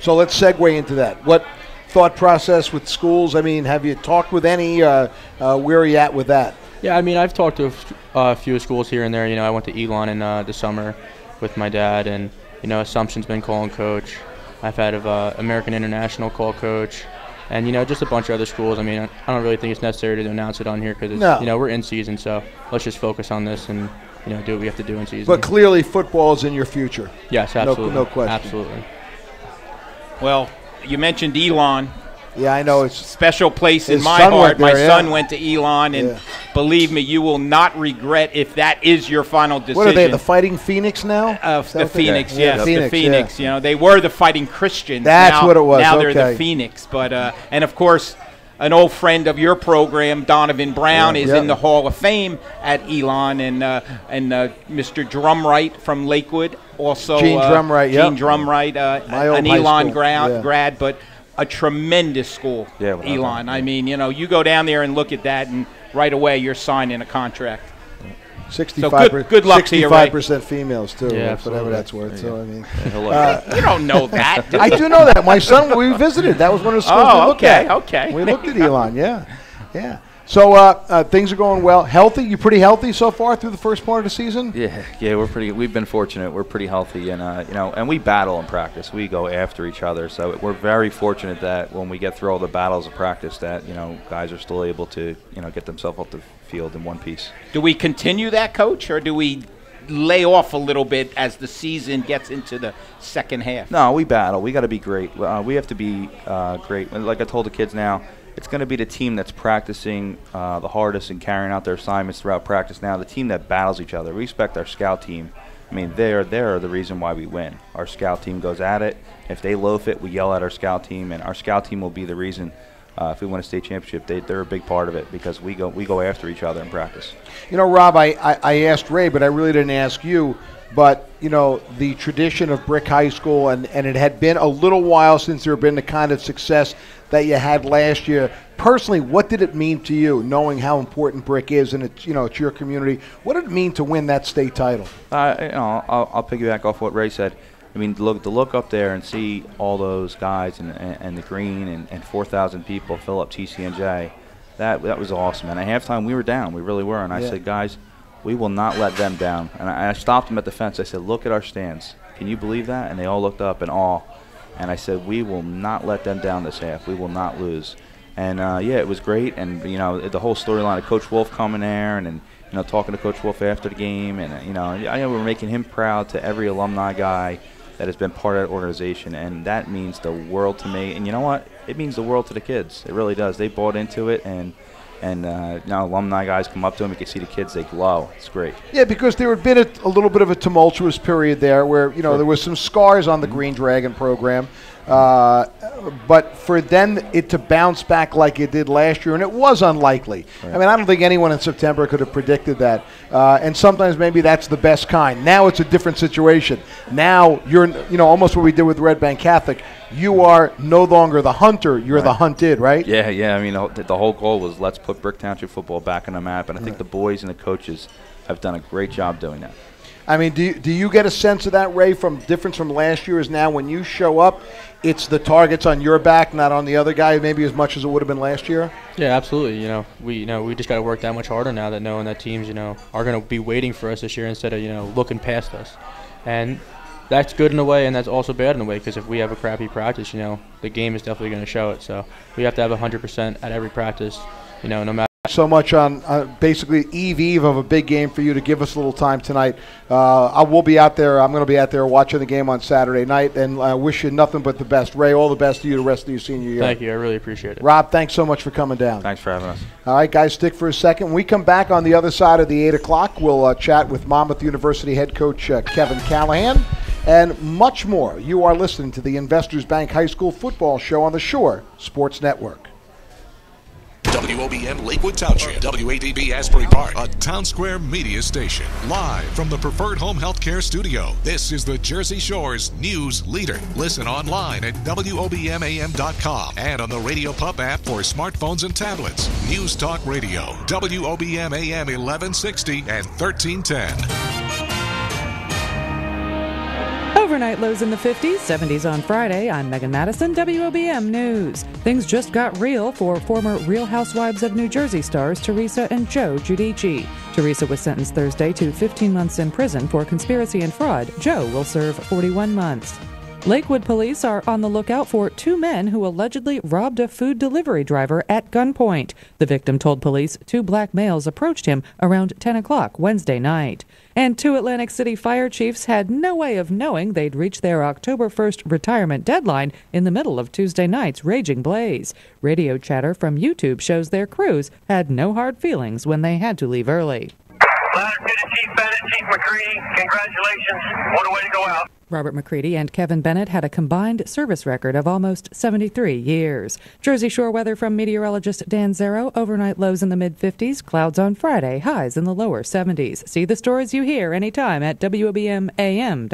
So let's segue into that. What thought process with schools? I mean, have you talked with any? Where are you at with that? Yeah, I mean, I've talked to a few schools here and there. I went to Elon in the summer with my dad, and Assumption's been calling coach. I've had American International call coach, and just a bunch of other schools. I mean, I don't really think it's necessary to announce it on here because we're in season, so let's just focus on this and do what we have to do in season. But clearly, football is in your future. Yes, absolutely. No question. Absolutely. Well, you mentioned Elon. Yeah, I know. It's a special place in my heart. My son went to Elon, and believe me, you will not regret if that is your final decision. What are they, the Fighting Phoenix now? The Phoenix, yes, the Phoenix. Yeah. They were the Fighting Christians. That's what it was. Now they're the Phoenix. But and of course, an old friend of your program, Donovan Brown, is in the Hall of Fame at Elon, and Mr. Drumright from Lakewood, also Gene Drumright, Gene Drumright, an Elon grad, but a tremendous school, Elon. I mean, you go down there and look at that, and right away you're signing a contract. 65%. So good luck to you, Ray. 65% females too, yeah, whatever that's worth. So I mean, you don't know that. I do know that. My son, we visited. That was one of the schools we looked at. Okay. We looked at Elon. Yeah. So things are going well. Healthy? You pretty healthy so far through the first part of the season? Yeah, we've been fortunate. We're pretty healthy, and and we battle in practice. We go after each other, so we're very fortunate that when we get through all the battles of practice, that guys are still able to get themselves off the field in one piece. Do we continue that, Coach, or do we lay off a little bit as the season gets into the second half? No, we battle. We got to be great. We have to be great. Like I told the kids now, it's going to be the team that's practicing the hardest and carrying out their assignments throughout practice now, the team that battles each other. We respect our scout team. I mean, they're the reason why we win. Our scout team goes at it. If they loaf it, we yell at our scout team, and our scout team will be the reason if we win a state championship. They're a big part of it because we go after each other in practice. Rob, I asked Ray, but I really didn't ask you. But, the tradition of Brick High School, and it had been a little while since there had been the kind of success that you had last year. Personally, what did it mean to you, knowing how important Brick is and it's your community? What did it mean to win that state title? I'll piggyback off what Ray said. I mean, to look up there and see all those guys and the green and 4,000 people fill up TCNJ, that was awesome. And at halftime, we were down. We really were. And I said, guys, we will not let them down. And I stopped them at the fence. I said, look at our stands. Can you believe that? And they all looked up in awe. And I said, we will not let them down this half. We will not lose. And, it was great. And, the whole storyline of Coach Wolf coming there and talking to Coach Wolf after the game. And, we're making him proud to every alumni guy that has been part of that organization. And that means the world to me. And you know what? It means the world to the kids. It really does. They bought into it. And now alumni guys come up to them. You can see the kids, they glow. It's great. Yeah, because there had been a little bit of a tumultuous period there where, there was some scars on the Green Dragon program. But for then it to bounce back like it did last year, and it was unlikely. Right. I mean, I don't think anyone in September could have predicted that. And sometimes maybe that's the best kind. Now it's a different situation. Now you're, almost what we did with Red Bank Catholic. You are no longer the hunter. You're the hunted, right? Yeah. I mean, the whole goal was let's put Brick Township football back on the map. And I think the boys and the coaches have done a great job doing that. I mean, do you get a sense of that, Ray, from difference from last year is now when you show up, it's the targets on your back, not on the other guy, maybe as much as it would have been last year? Yeah, absolutely. We just got to work that much harder now, that knowing that teams, are going to be waiting for us this year instead of, looking past us. And that's good in a way, and that's also bad in a way, because if we have a crappy practice, the game is definitely going to show it. So we have to have 100% at every practice, no matter. So much on basically eve of a big game for you to give us a little time tonight. I will be out there. I'm going to be out there watching the game on Saturday night, and I wish you nothing but the best. Ray, all the best to you the rest of your senior year. Thank you. I really appreciate it. Rob, thanks so much for coming down. Thanks for having us. All right, guys, stick for a second. When we come back on the other side of the 8 o'clock, we'll chat with Monmouth University head coach Kevin Callahan and much more. You are listening to the Investors Bank High School football show on the Shore Sports Network. WOBM Lakewood Township, WADB Asbury Park, a Town Square media station. Live from the Preferred Home Healthcare Studio, this is the Jersey Shore's news leader. Listen online at WOBMAM.com and on the Radio Pub app for smartphones and tablets. News Talk Radio, WOBM AM 1160 and 1310. Overnight lows in the 50s, 70s on Friday. I'm Megan Madison, WOBM News. Things just got real for former Real Housewives of New Jersey stars Teresa and Joe Giudice. Teresa was sentenced Thursday to 15 months in prison for conspiracy and fraud. Joe will serve 41 months. Lakewood police are on the lookout for 2 men who allegedly robbed a food delivery driver at gunpoint. The victim told police 2 black males approached him around 10 o'clock Wednesday night. And 2 Atlantic City fire chiefs had no way of knowing they'd reach their October 1st retirement deadline in the middle of Tuesday night's raging blaze. Radio chatter from YouTube shows their crews had no hard feelings when they had to leave early. Ladder to Chief Bennett, Chief McCready, congratulations. What a way to go out. Robert McCready and Kevin Bennett had a combined service record of almost 73 years. Jersey Shore weather from meteorologist Dan Zero. Overnight lows in the mid-50s, clouds on Friday, highs in the lower 70s. See the stories you hear anytime at WOBMAM.com.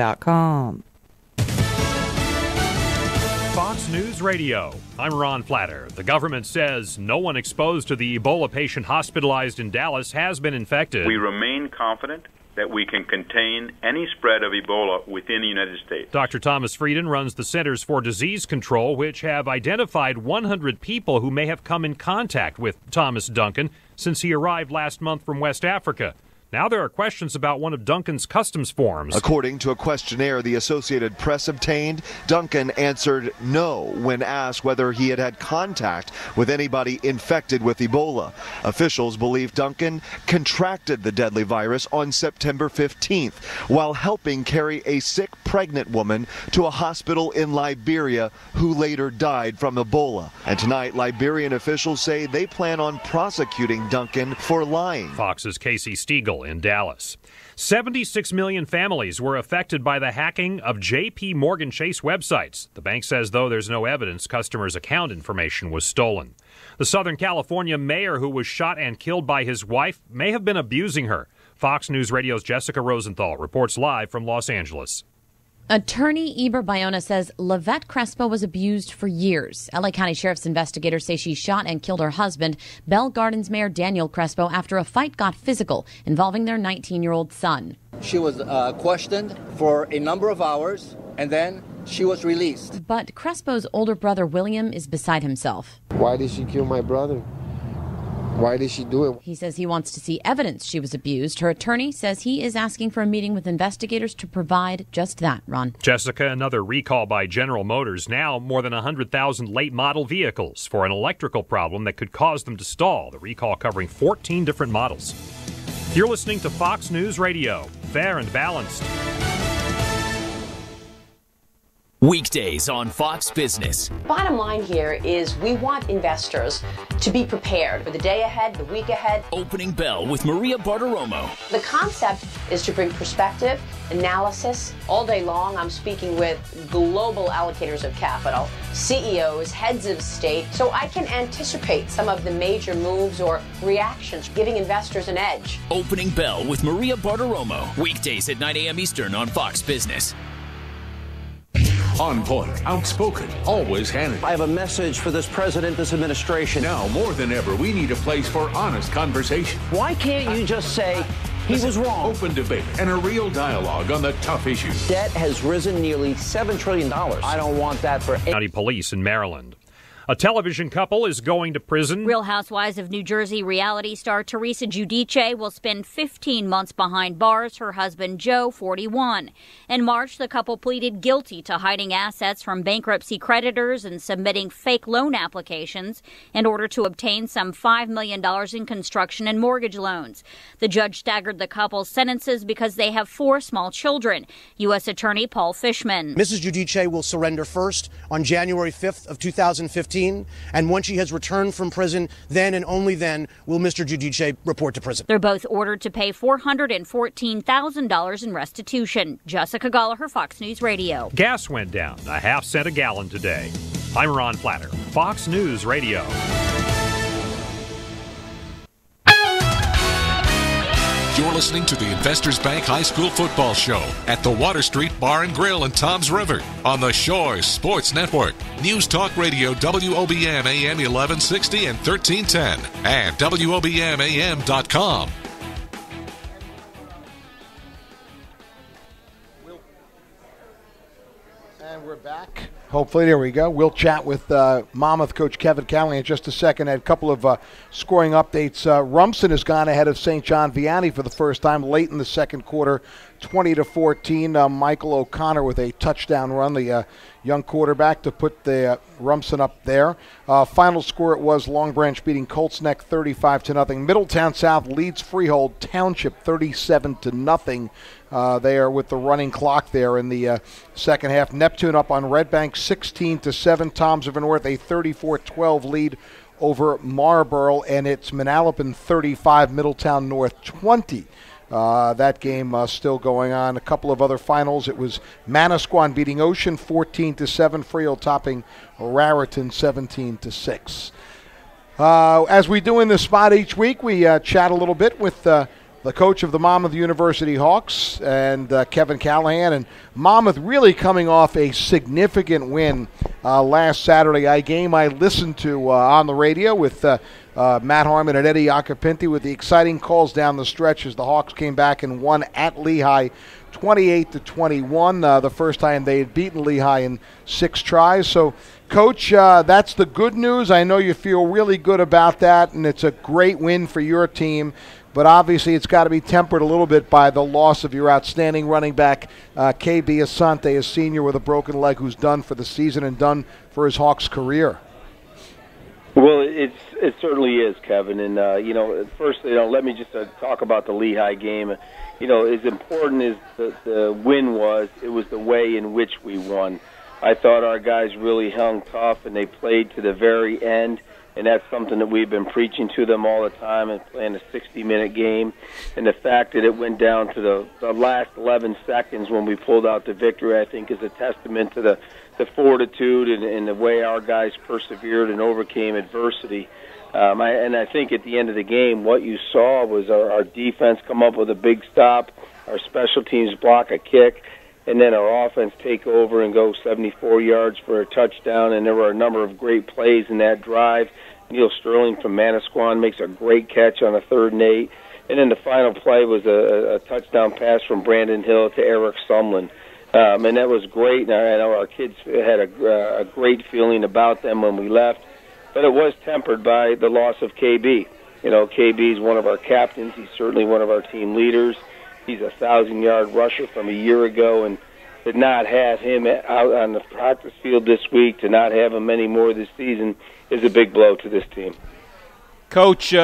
Fox News Radio. I'm Ron Flatter. The government says no one exposed to the Ebola patient hospitalized in Dallas has been infected. We remain confident that we can contain any spread of Ebola within the United States. Dr. Thomas Frieden runs the Centers for Disease Control, which have identified 100 people who may have come in contact with Thomas Duncan since he arrived last month from West Africa. Now there are questions about one of Duncan's customs forms. According to a questionnaire the Associated Press obtained, Duncan answered no when asked whether he had had contact with anybody infected with Ebola. Officials believe Duncan contracted the deadly virus on September 15th while helping carry a sick pregnant woman to a hospital in Liberia who later died from Ebola. And tonight, Liberian officials say they plan on prosecuting Duncan for lying. Fox's Casey Stiegel in Dallas. 76 million families were affected by the hacking of J.P. Morgan Chase websites. The bank says, though, there's no evidence customers' account information was stolen. The Southern California mayor who was shot and killed by his wife may have been abusing her. Fox News Radio's Jessica Rosenthal reports live from Los Angeles. Attorney Eber Bayona says Lavette Crespo was abused for years. L.A. County Sheriff's investigators say she shot and killed her husband, Bell Gardens Mayor Daniel Crespo, after a fight got physical involving their 19-year-old son. She was questioned for a number of hours, and then she was released. But Crespo's older brother, William, is beside himself. Why did she kill my brother? Why did she do it? He says he wants to see evidence she was abused. Her attorney says he is asking for a meeting with investigators to provide just that, Ron. Jessica, another recall by General Motors. Now more than 100,000 late model vehicles for an electrical problem that could cause them to stall. The recall covering 14 different models. You're listening to Fox News Radio. Fair and balanced. Weekdays on Fox Business. Bottom line here is we want investors to be prepared for the day ahead, the week ahead. Opening Bell with Maria Bartiromo. The concept is to bring perspective, analysis. All day long, I'm speaking with global allocators of capital, CEOs, heads of state, so I can anticipate some of the major moves or reactions, giving investors an edge. Opening Bell with Maria Bartiromo. Weekdays at 9 a.m. Eastern on Fox Business. On point, outspoken, always candid. I have a message for this president, this administration. Now, more than ever, we need a place for honest conversation. Why can't you just say he was wrong? Open debate and a real dialogue on the tough issues. Debt has risen nearly $7 trillion. I don't want that for... County Police in Maryland. A television couple is going to prison. Real Housewives of New Jersey reality star Teresa Giudice will spend 15 months behind bars. Her husband, Joe, 41. In March, the couple pleaded guilty to hiding assets from bankruptcy creditors and submitting fake loan applications in order to obtain some $5 million in construction and mortgage loans. The judge staggered the couple's sentences because they have 4 small children. U.S. Attorney Paul Fishman. Mrs. Giudice will surrender first on January 5th of 2015. And once she has returned from prison, then and only then will Mr. Giudice report to prison. They're both ordered to pay $414,000 in restitution. Jessica Gallagher, Fox News Radio. Gas went down a half cent a gallon today. I'm Ron Flatter, Fox News Radio. You're listening to the Investors Bank High School Football Show at the Water Street Bar and Grill in Toms River on the Shore Sports Network. News Talk Radio WOBM AM 1160 and 1310 and WOBMAM.com. And we're back. Hopefully, there we go. We'll chat with Monmouth coach Kevin Callahan in just a second. A couple of scoring updates. Rumson has gone ahead of St. John Vianney for the first time late in the second quarter, 20-14. Michael O'Connor with a touchdown run, the young quarterback, to put the Rumson up there. Final score, it was Long Branch beating Colts Neck 35-0. Middletown South leads Freehold Township 37-0. They are with the running clock there in the second half. Neptune up on Red Bank 16-7. Toms River North a 34-12 lead over Marlboro, and it's Manalapan 35, Middletown North 20. That game still going on. A couple of other finals. It was Manasquan beating Ocean 14-7. Freehold topping Raritan 17-6. As we do in this spot each week, we chat a little bit with the coach of the Monmouth University Hawks and Kevin Callahan. And Monmouth really coming off a significant win last Saturday. A game I listened to on the radio with Matt Harmon and Eddie Acapinti with the exciting calls down the stretch as the Hawks came back and won at Lehigh 28-21, the first time they had beaten Lehigh in 6 tries. So, Coach, that's the good news. I know you feel really good about that, and it's a great win for your team. But obviously it's got to be tempered a little bit by the loss of your outstanding running back, KB Asante, a senior with a broken leg who's done for the season and done for his Hawks career. Well, it certainly is, Kevin. And, first, let me just talk about the Lehigh game. As important as the win was, it was the way in which we won. I thought our guys really hung tough, and they played to the very end. And that's something that we've been preaching to them all the time and playing a 60-minute game. And the fact that it went down to the last 11 seconds when we pulled out the victory, I think, is a testament to the fortitude and the way our guys persevered and overcame adversity. I think at the end of the game, what you saw was our defense come up with a big stop, our special teams block a kick, and then our offense take over and go 74 yards for a touchdown. And there were a number of great plays in that drive. Neil Sterling from Manasquan makes a great catch on a 3rd and 8. And then the final play was a touchdown pass from Brandon Hill to Eric Sumlin. And that was great. And I know our kids had a great feeling about them when we left. But it was tempered by the loss of KB. KB is one of our captains. He's certainly one of our team leaders. He's a 1,000-yard rusher from a year ago, and to not have him out on the practice field this week, to not have him anymore this season, is a big blow to this team. Coach,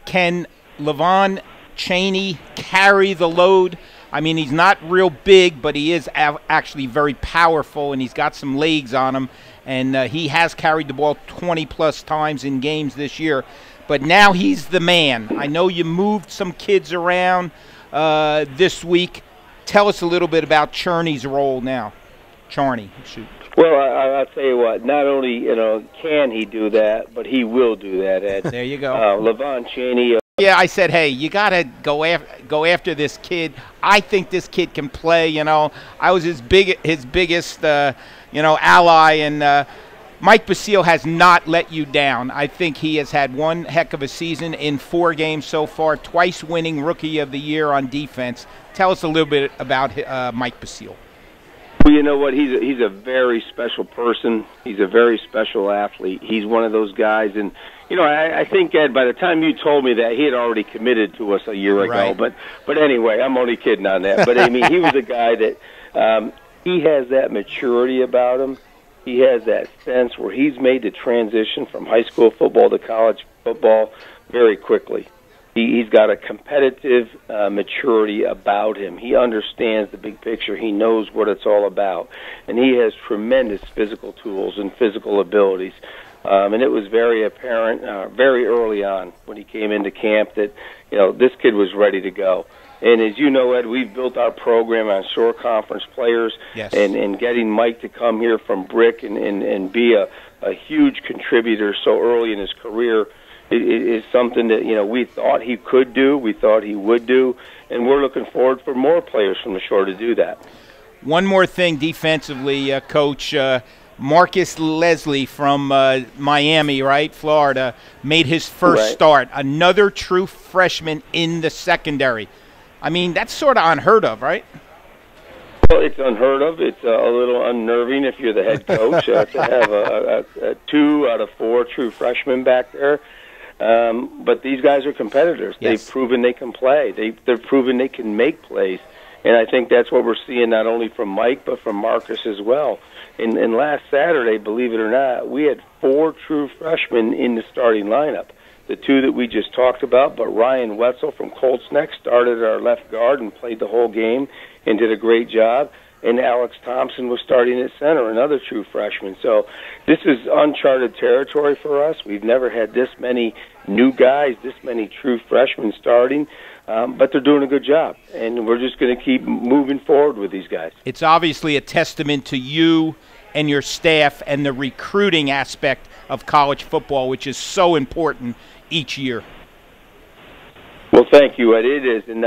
can Levon Chaney carry the load? I mean, he's not real big, but he is actually very powerful, and he's got some legs on him, and he has carried the ball 20-plus times in games this year. But now he's the man. I know you moved some kids around this week. Tell us a little bit about Charney's role now. Charney, shoot. Well, I'll tell you what. Not only can he do that, but he will do that, Ed. There you go. Levon Chaney. Yeah, I said, hey, you got to go after this kid. I think this kid can play. I was his biggest ally, and Mike Basile has not let you down. I think he has had one heck of a season in 4 games so far, twice winning Rookie of the Year on defense. Tell us a little bit about Mike Basile. Well, you know what? He's a very special person. He's a very special athlete. He's one of those guys, and I think, Ed, by the time you told me that, he had already committed to us a year ago. Right. But anyway, I'm only kidding on that. But I mean, he was a guy that he has that maturity about him. He has that sense where he's made the transition from high school football to college football very quickly. He's got a competitive maturity about him. He understands the big picture. He knows what it's all about. And he has tremendous physical tools and physical abilities. And it was very apparent very early on when he came into camp that, this kid was ready to go. And as you know, Ed, we've built our program on Shore Conference players. Yes. And getting Mike to come here from Brick and be a huge contributor so early in his career is something that, we thought he could do, we thought he would do, and we're looking forward for more players from the Shore to do that. One more thing defensively, Coach. Marcus Leslie from Miami, right, Florida, made his first start. Another true freshman in the secondary. I mean, that's sort of unheard of, right? Well, it's unheard of. It's a little unnerving if you're the head coach to have a 2 out of 4 true freshmen back there. But these guys are competitors. Yes. They've proven they can play. They've proven they can make plays. And I think that's what we're seeing not only from Mike but from Marcus as well. And last Saturday, believe it or not, we had 4 true freshmen in the starting lineup. The 2 that we just talked about, but Ryan Wetzel from Colts Neck started our left guard and played the whole game and did a great job. And Alex Thompson was starting at center, another true freshman. So this is uncharted territory for us. We've never had this many new guys, this many true freshmen starting, but they're doing a good job. And we're just going to keep moving forward with these guys. It's obviously a testament to you and your staff and the recruiting aspect of college football, which is so important each year. Well, thank you, Ed. It is. And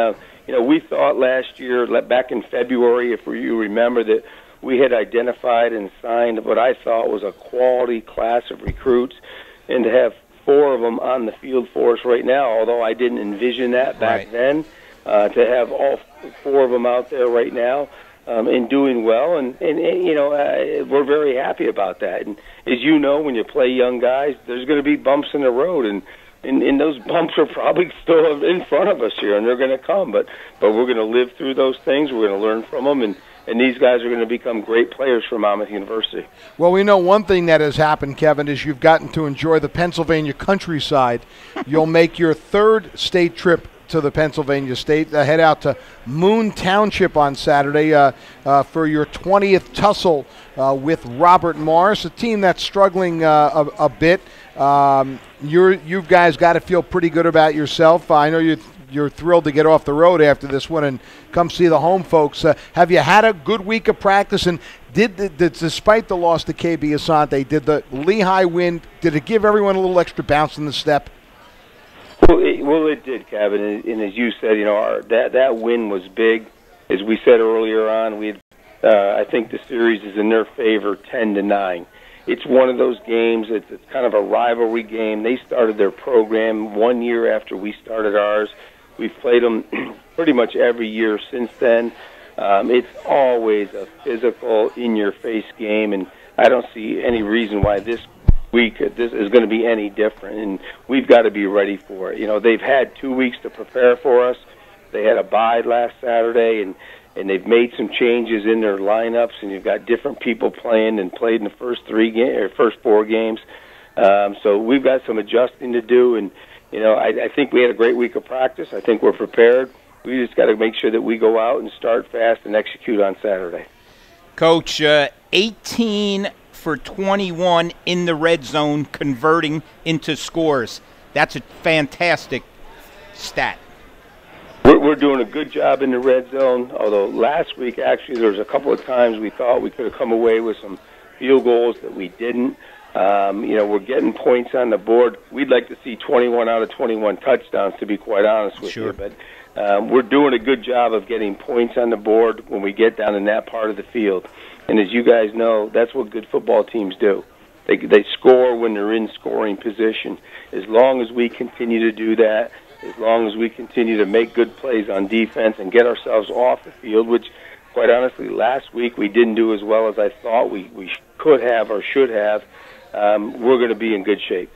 we thought last year, back in February, if you remember, that we had identified and signed what I thought was a quality class of recruits, and to have 4 of them on the field for us right now, although I didn't envision that back then, to have all 4 of them out there right now and doing well. And you know, we're very happy about that. And as you know, when you play young guys, there's going to be bumps in the road, and those bumps are probably still in front of us here, and they're going to come. But we're going to live through those things. We're going to learn from them, and these guys are going to become great players for Monmouth University. Well, we know one thing that has happened, Kevin, is you've gotten to enjoy the Pennsylvania countryside. You'll make your 3rd state trip to the Pennsylvania State. Head out to Moon Township on Saturday for your 20th tussle with Robert Morris, a team that's struggling a bit. You guys got to feel pretty good about yourself. I know you're thrilled to get off the road after this one and come see the home folks. Have you had a good week of practice? And despite the loss to KB Asante, did the Lehigh win, did it give everyone a little extra bounce in the step? Well, it did, Kevin. And as you said, you know, that win was big. As we said earlier on, I think the series is in their favor, 10-9. It's one of those games. It's kind of a rivalry game. They started their program 1 year after we started ours. We've played them pretty much every year since then. It's always a physical, in-your-face game, and I don't see any reason why this week this is going to be any different, and we've got to be ready for it. You know, they've had 2 weeks to prepare for us. They had a bye last Saturday, and they've made some changes in their lineups, and you've got different people playing and played in the first 4 games. So we've got some adjusting to do, and you know, I think we had a great week of practice. I think we're prepared. We just got to make sure that we go out and start fast and execute on Saturday. Coach, 18 for 21 in the red zone, converting into scores. That's a fantastic stat. We're doing a good job in the red zone, although last week, actually, there was a couple of times we thought we could have come away with some field goals that we didn't. You know, we're getting points on the board. We'd like to see 21 out of 21 touchdowns, to be quite honest with you. But we're doing a good job of getting points on the board when we get down in that part of the field. And as you guys know, that's what good football teams do. They score when they're in scoring position. As long as we continue to do that, as long as we continue to make good plays on defense and get ourselves off the field, which, quite honestly, last week we didn't do as well as I thought we could have or should have, we're going to be in good shape.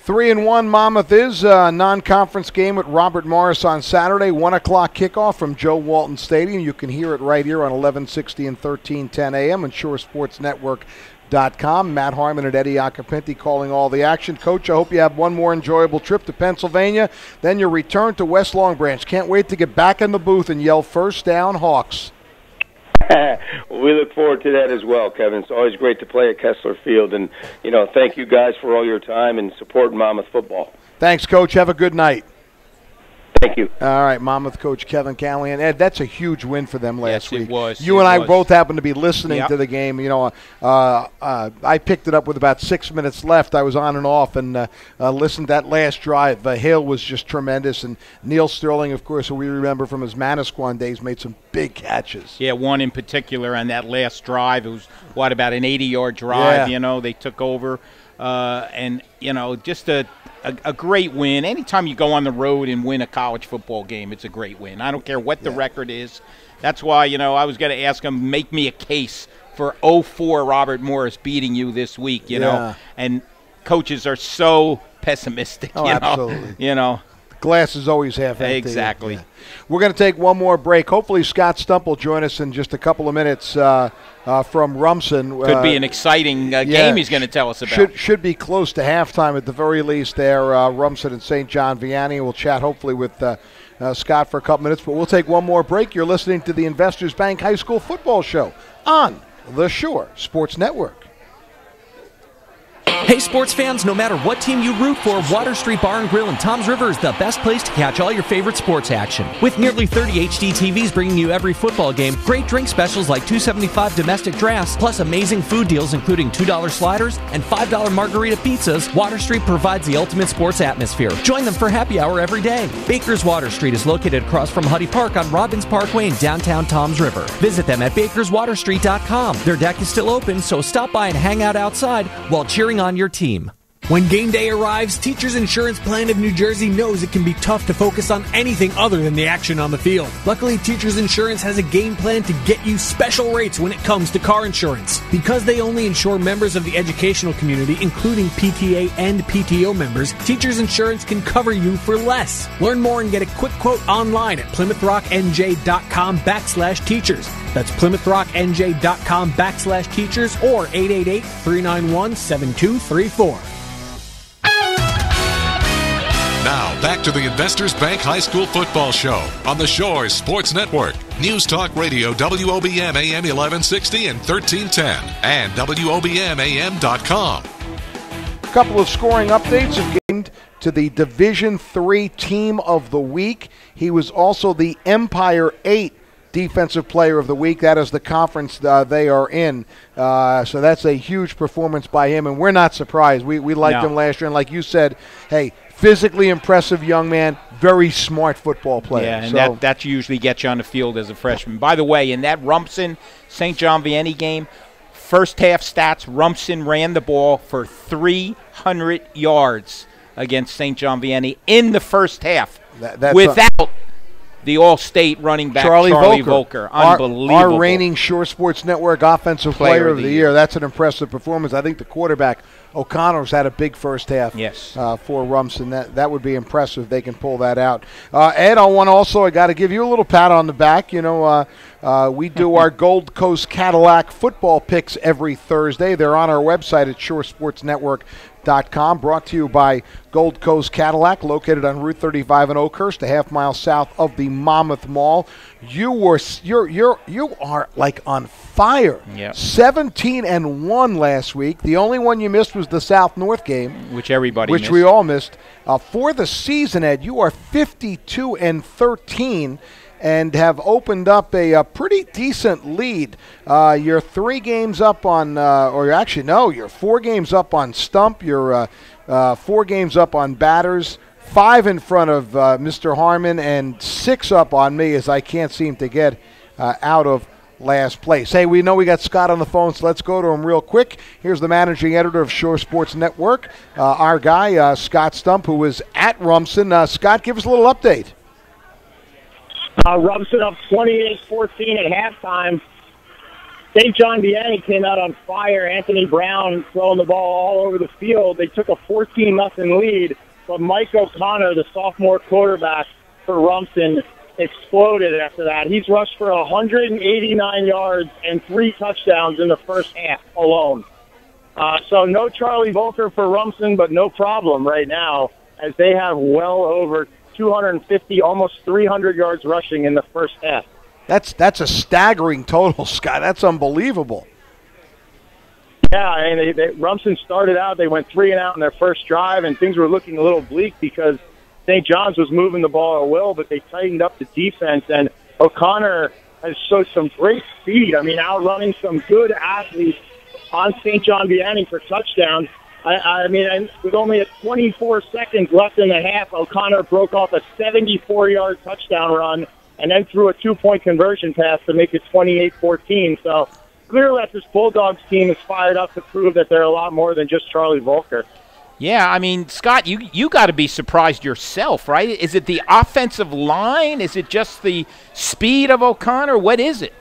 3-1 Monmouth is a non-conference game with Robert Morris on Saturday, 1 o'clock kickoff from Joe Walton Stadium. You can hear it right here on 1160 and 1310 AM and ShoreSportsNetwork.com. Matt Harmon and Eddie Acapinti calling all the action. Coach, I hope you have one more enjoyable trip to Pennsylvania, then your return to West Long Branch. Can't wait to get back in the booth and yell first down Hawks. We look forward to that as well, Kevin. It's always great to play at Kessler Field. And, you know, thank you guys for all your time and supporting Monmouth football. Thanks, Coach. Have a good night. Thank you. All right, Monmouth coach Kevin Callahan. Ed, that's a huge win for them last week. It was. You and I both happened to be listening to the game. You know, I picked it up with about 6 minutes left. I was on and off and listened to that last drive. Hale was just tremendous. And Neil Sterling, of course, who we remember from his Manasquan days, made some big catches. Yeah, one in particular on that last drive. It was, about an 80-yard drive. Yeah. You know, they took over. And, you know, just a great win. Anytime you go on the road and win a college football game, it's a great win. I don't care what the record is. That's why, you know, I was going to ask him, make me a case for 0-4 Robert Morris beating you this week, you know. And coaches are so pessimistic, you know. Absolutely. You know. Glass is always half empty. Exactly. Yeah. We're going to take one more break. Hopefully Scott Stump will join us in just a couple of minutes from Rumson. Could be an exciting game he's going to tell us about. Should be close to halftime at the very least there, Rumson and St. John Vianney. We'll chat hopefully with Scott for a couple minutes, but we'll take one more break. You're listening to the Investors Bank High School Football Show on the Shore Sports Network. Hey, sports fans, no matter what team you root for, Water Street Bar and Grill in Toms River is the best place to catch all your favorite sports action. With nearly 30 HD TVs bringing you every football game, great drink specials like $2.75 domestic drafts, plus amazing food deals including $2 sliders and $5 margarita pizzas, Water Street provides the ultimate sports atmosphere. Join them for happy hour every day. Baker's Water Street is located across from Huddy Park on Robbins Parkway in downtown Toms River. Visit them at bakerswaterstreet.com. Their deck is still open, so stop by and hang out outside while cheering on your team. When game day arrives, Teachers Insurance Plan of New Jersey knows it can be tough to focus on anything other than the action on the field. Luckily, Teachers Insurance has a game plan to get you special rates when it comes to car insurance. Because they only insure members of the educational community, including PTA and PTO members, Teachers Insurance can cover you for less. Learn more and get a quick quote online at PlymouthRockNJ.com/teachers. That's PlymouthRockNJ.com/teachers or 888-391-7234. Now, back to the Investors Bank High School Football Show on the Shores Sports Network. News Talk Radio, WOBM AM 1160 and 1310, and WOBMAM.com. A couple of scoring updates have gained to the Division III Team of the Week. He was also the Empire 8 Defensive Player of the Week. That is the conference they are in. So that's a huge performance by him, and we're not surprised. We liked him last year, and like you said, hey, physically impressive young man, very smart football player. Yeah, and that usually gets you on the field as a freshman. By the way, in that Rumson-St. John Vianney game, first half stats, Rumson ran the ball for 300 yards against St. John Vianney in the first half without the All-State running back Charlie Volker. Unbelievable. Our reigning Shore Sports Network Offensive Player of the Year. That's an impressive performance. I think the quarterback, O'Connor's had a big first half for Rumson. That would be impressive if they can pull that out. Ed, I got to give you a little pat on the back. You know, we do our Gold Coast Cadillac football picks every Thursday. They're on our website at shoresportsnetwork.com. Brought to you by Gold Coast Cadillac, located on Route 35 in Oakhurst, a half mile south of the Monmouth Mall. You are like on fire. 17-1 last week. The only one you missed was the South North game, which everybody missed. We all missed. For the season, Ed, you are 52-13. And have opened up a pretty decent lead. You're 3 games up on, you're 4 games up on Stump. You're 4 games up on Batters, 5 in front of Mr. Harmon, and 6 up on me as I can't seem to get out of last place. Hey, we know we got Scott on the phone, so let's go to him real quick. Here's the managing editor of Shore Sports Network, our guy, Scott Stump, who was at Rumson. Scott, give us a little update. Rumson up 28-14 at halftime. St. John Vianney came out on fire. Anthony Brown throwing the ball all over the field. They took a 14-0 lead, but Mike O'Connor, the sophomore quarterback for Rumson, exploded after that. He's rushed for 189 yards and 3 touchdowns in the first half alone. So no Charlie Volker for Rumson, but no problem right now, as they have well over 250, almost 300 yards rushing in the first half. That's a staggering total, Scott. That's unbelievable. Yeah, and Rumson started out, they went 3-and-out in their first drive, and things were looking a little bleak because St. John's was moving the ball at will, but they tightened up the defense, and O'Connor has showed some great speed. I mean, outrunning some good athletes on St. John Vianney for touchdowns. I mean, with only 24 seconds left in the half, O'Connor broke off a 74-yard touchdown run and then threw a 2-point conversion pass to make it 28-14. So clearly this Bulldogs team is fired up to prove that they're a lot more than just Charlie Volker. Yeah, I mean, Scott, you got to be surprised yourself, right? Is it the offensive line? Is it just the speed of O'Connor? What is it?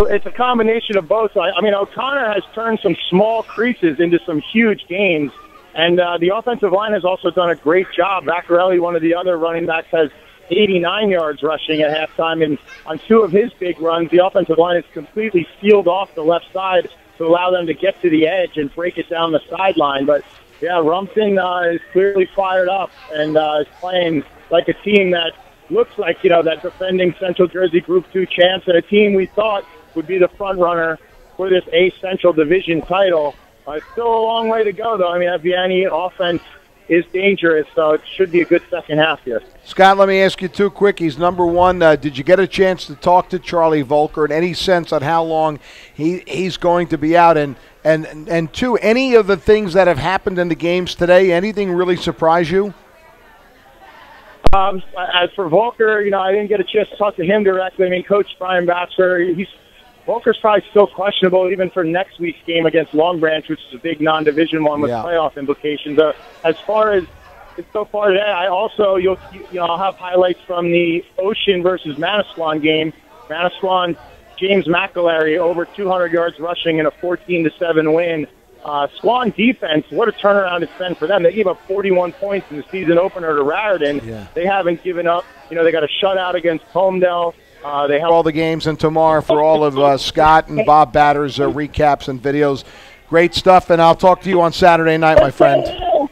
It's a combination of both. I mean, O'Connor has turned some small creases into some huge gains, and the offensive line has also done a great job. Vaccarelli, one of the other running backs, has 89 yards rushing at halftime, and on 2 of his big runs, the offensive line is completely sealed off the left side to allow them to get to the edge and break it down the sideline. But, yeah, Rumson is clearly fired up and is playing like a team that looks like, that defending Central Jersey Group 2 champs, and a team we thought would be the front runner for this A Central Division title. Still a long way to go, though. I mean, that Vianney offense is dangerous, so it should be a good second half here. Scott, let me ask you 2 quickies. Number one, did you get a chance to talk to Charlie Volker, and any sense on how long he's going to be out? And 2, any of the things that have happened in the games today, anything really surprise you? As for Volker, I didn't get a chance to talk to him directly. I mean, Coach Brian Batcher, he's Volker's probably still questionable even for next week's game against Long Branch, which is a big non-division one with playoff implications. As far as so far today, I'll have highlights from the Ocean versus Manasquan game. Manasquan, James McAlary over 200 yards rushing in a 14-7 win. Swan defense, what a turnaround it's been for them. They gave up 41 points in the season opener to Raritan. Yeah. They haven't given up. They got a shutout against Homedale. They have all the games, and tomorrow for all of Scott and Bob Batter's recaps and videos. Great stuff, and I'll talk to you on Saturday night, my friend. All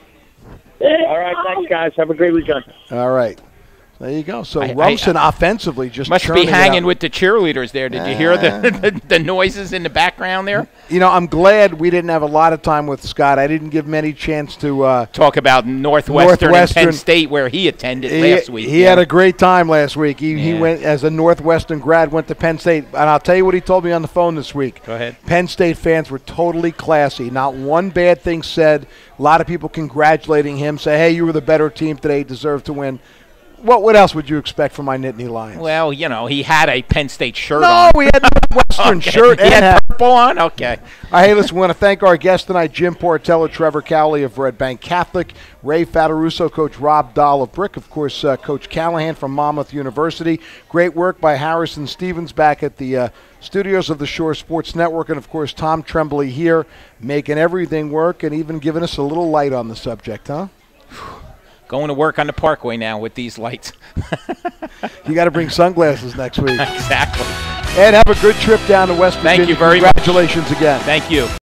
right, thanks, guys. Have a great weekend. All right. There you go. So Rumson offensively just must be hanging with the cheerleaders there. Did you hear the noises in the background there? I'm glad we didn't have a lot of time with Scott. I didn't give him any chance to talk about Northwestern and Penn State, where he attended last week. He had a great time last week. He went as a Northwestern grad, went to Penn State, and I'll tell you what he told me on the phone this week. Go ahead. Penn State fans were totally classy. Not one bad thing said. A lot of people congratulating him, say, "Hey, you were the better team today. Deserve to win." What else would you expect from my Nittany Lions? Well, he had a Penn State shirt on. No, he had a Northwestern shirt. He had purple on? Okay. Hey, listen, we want to thank our guests tonight, Jim Portello, Trevor Cowley of Red Bank Catholic, Ray Fataruso, Coach Rob Dahl of Brick, of course, Coach Callahan from Monmouth University. Great work by Harrison Stevens back at the studios of the Shore Sports Network, and, of course, Tom Tremblay here making everything work and even giving us a little light on the subject, huh? Going to work on the Parkway now with these lights. You got to bring sunglasses next week. Exactly. And have a good trip down to West Virginia. Thank you very much. Congratulations again. Thank you.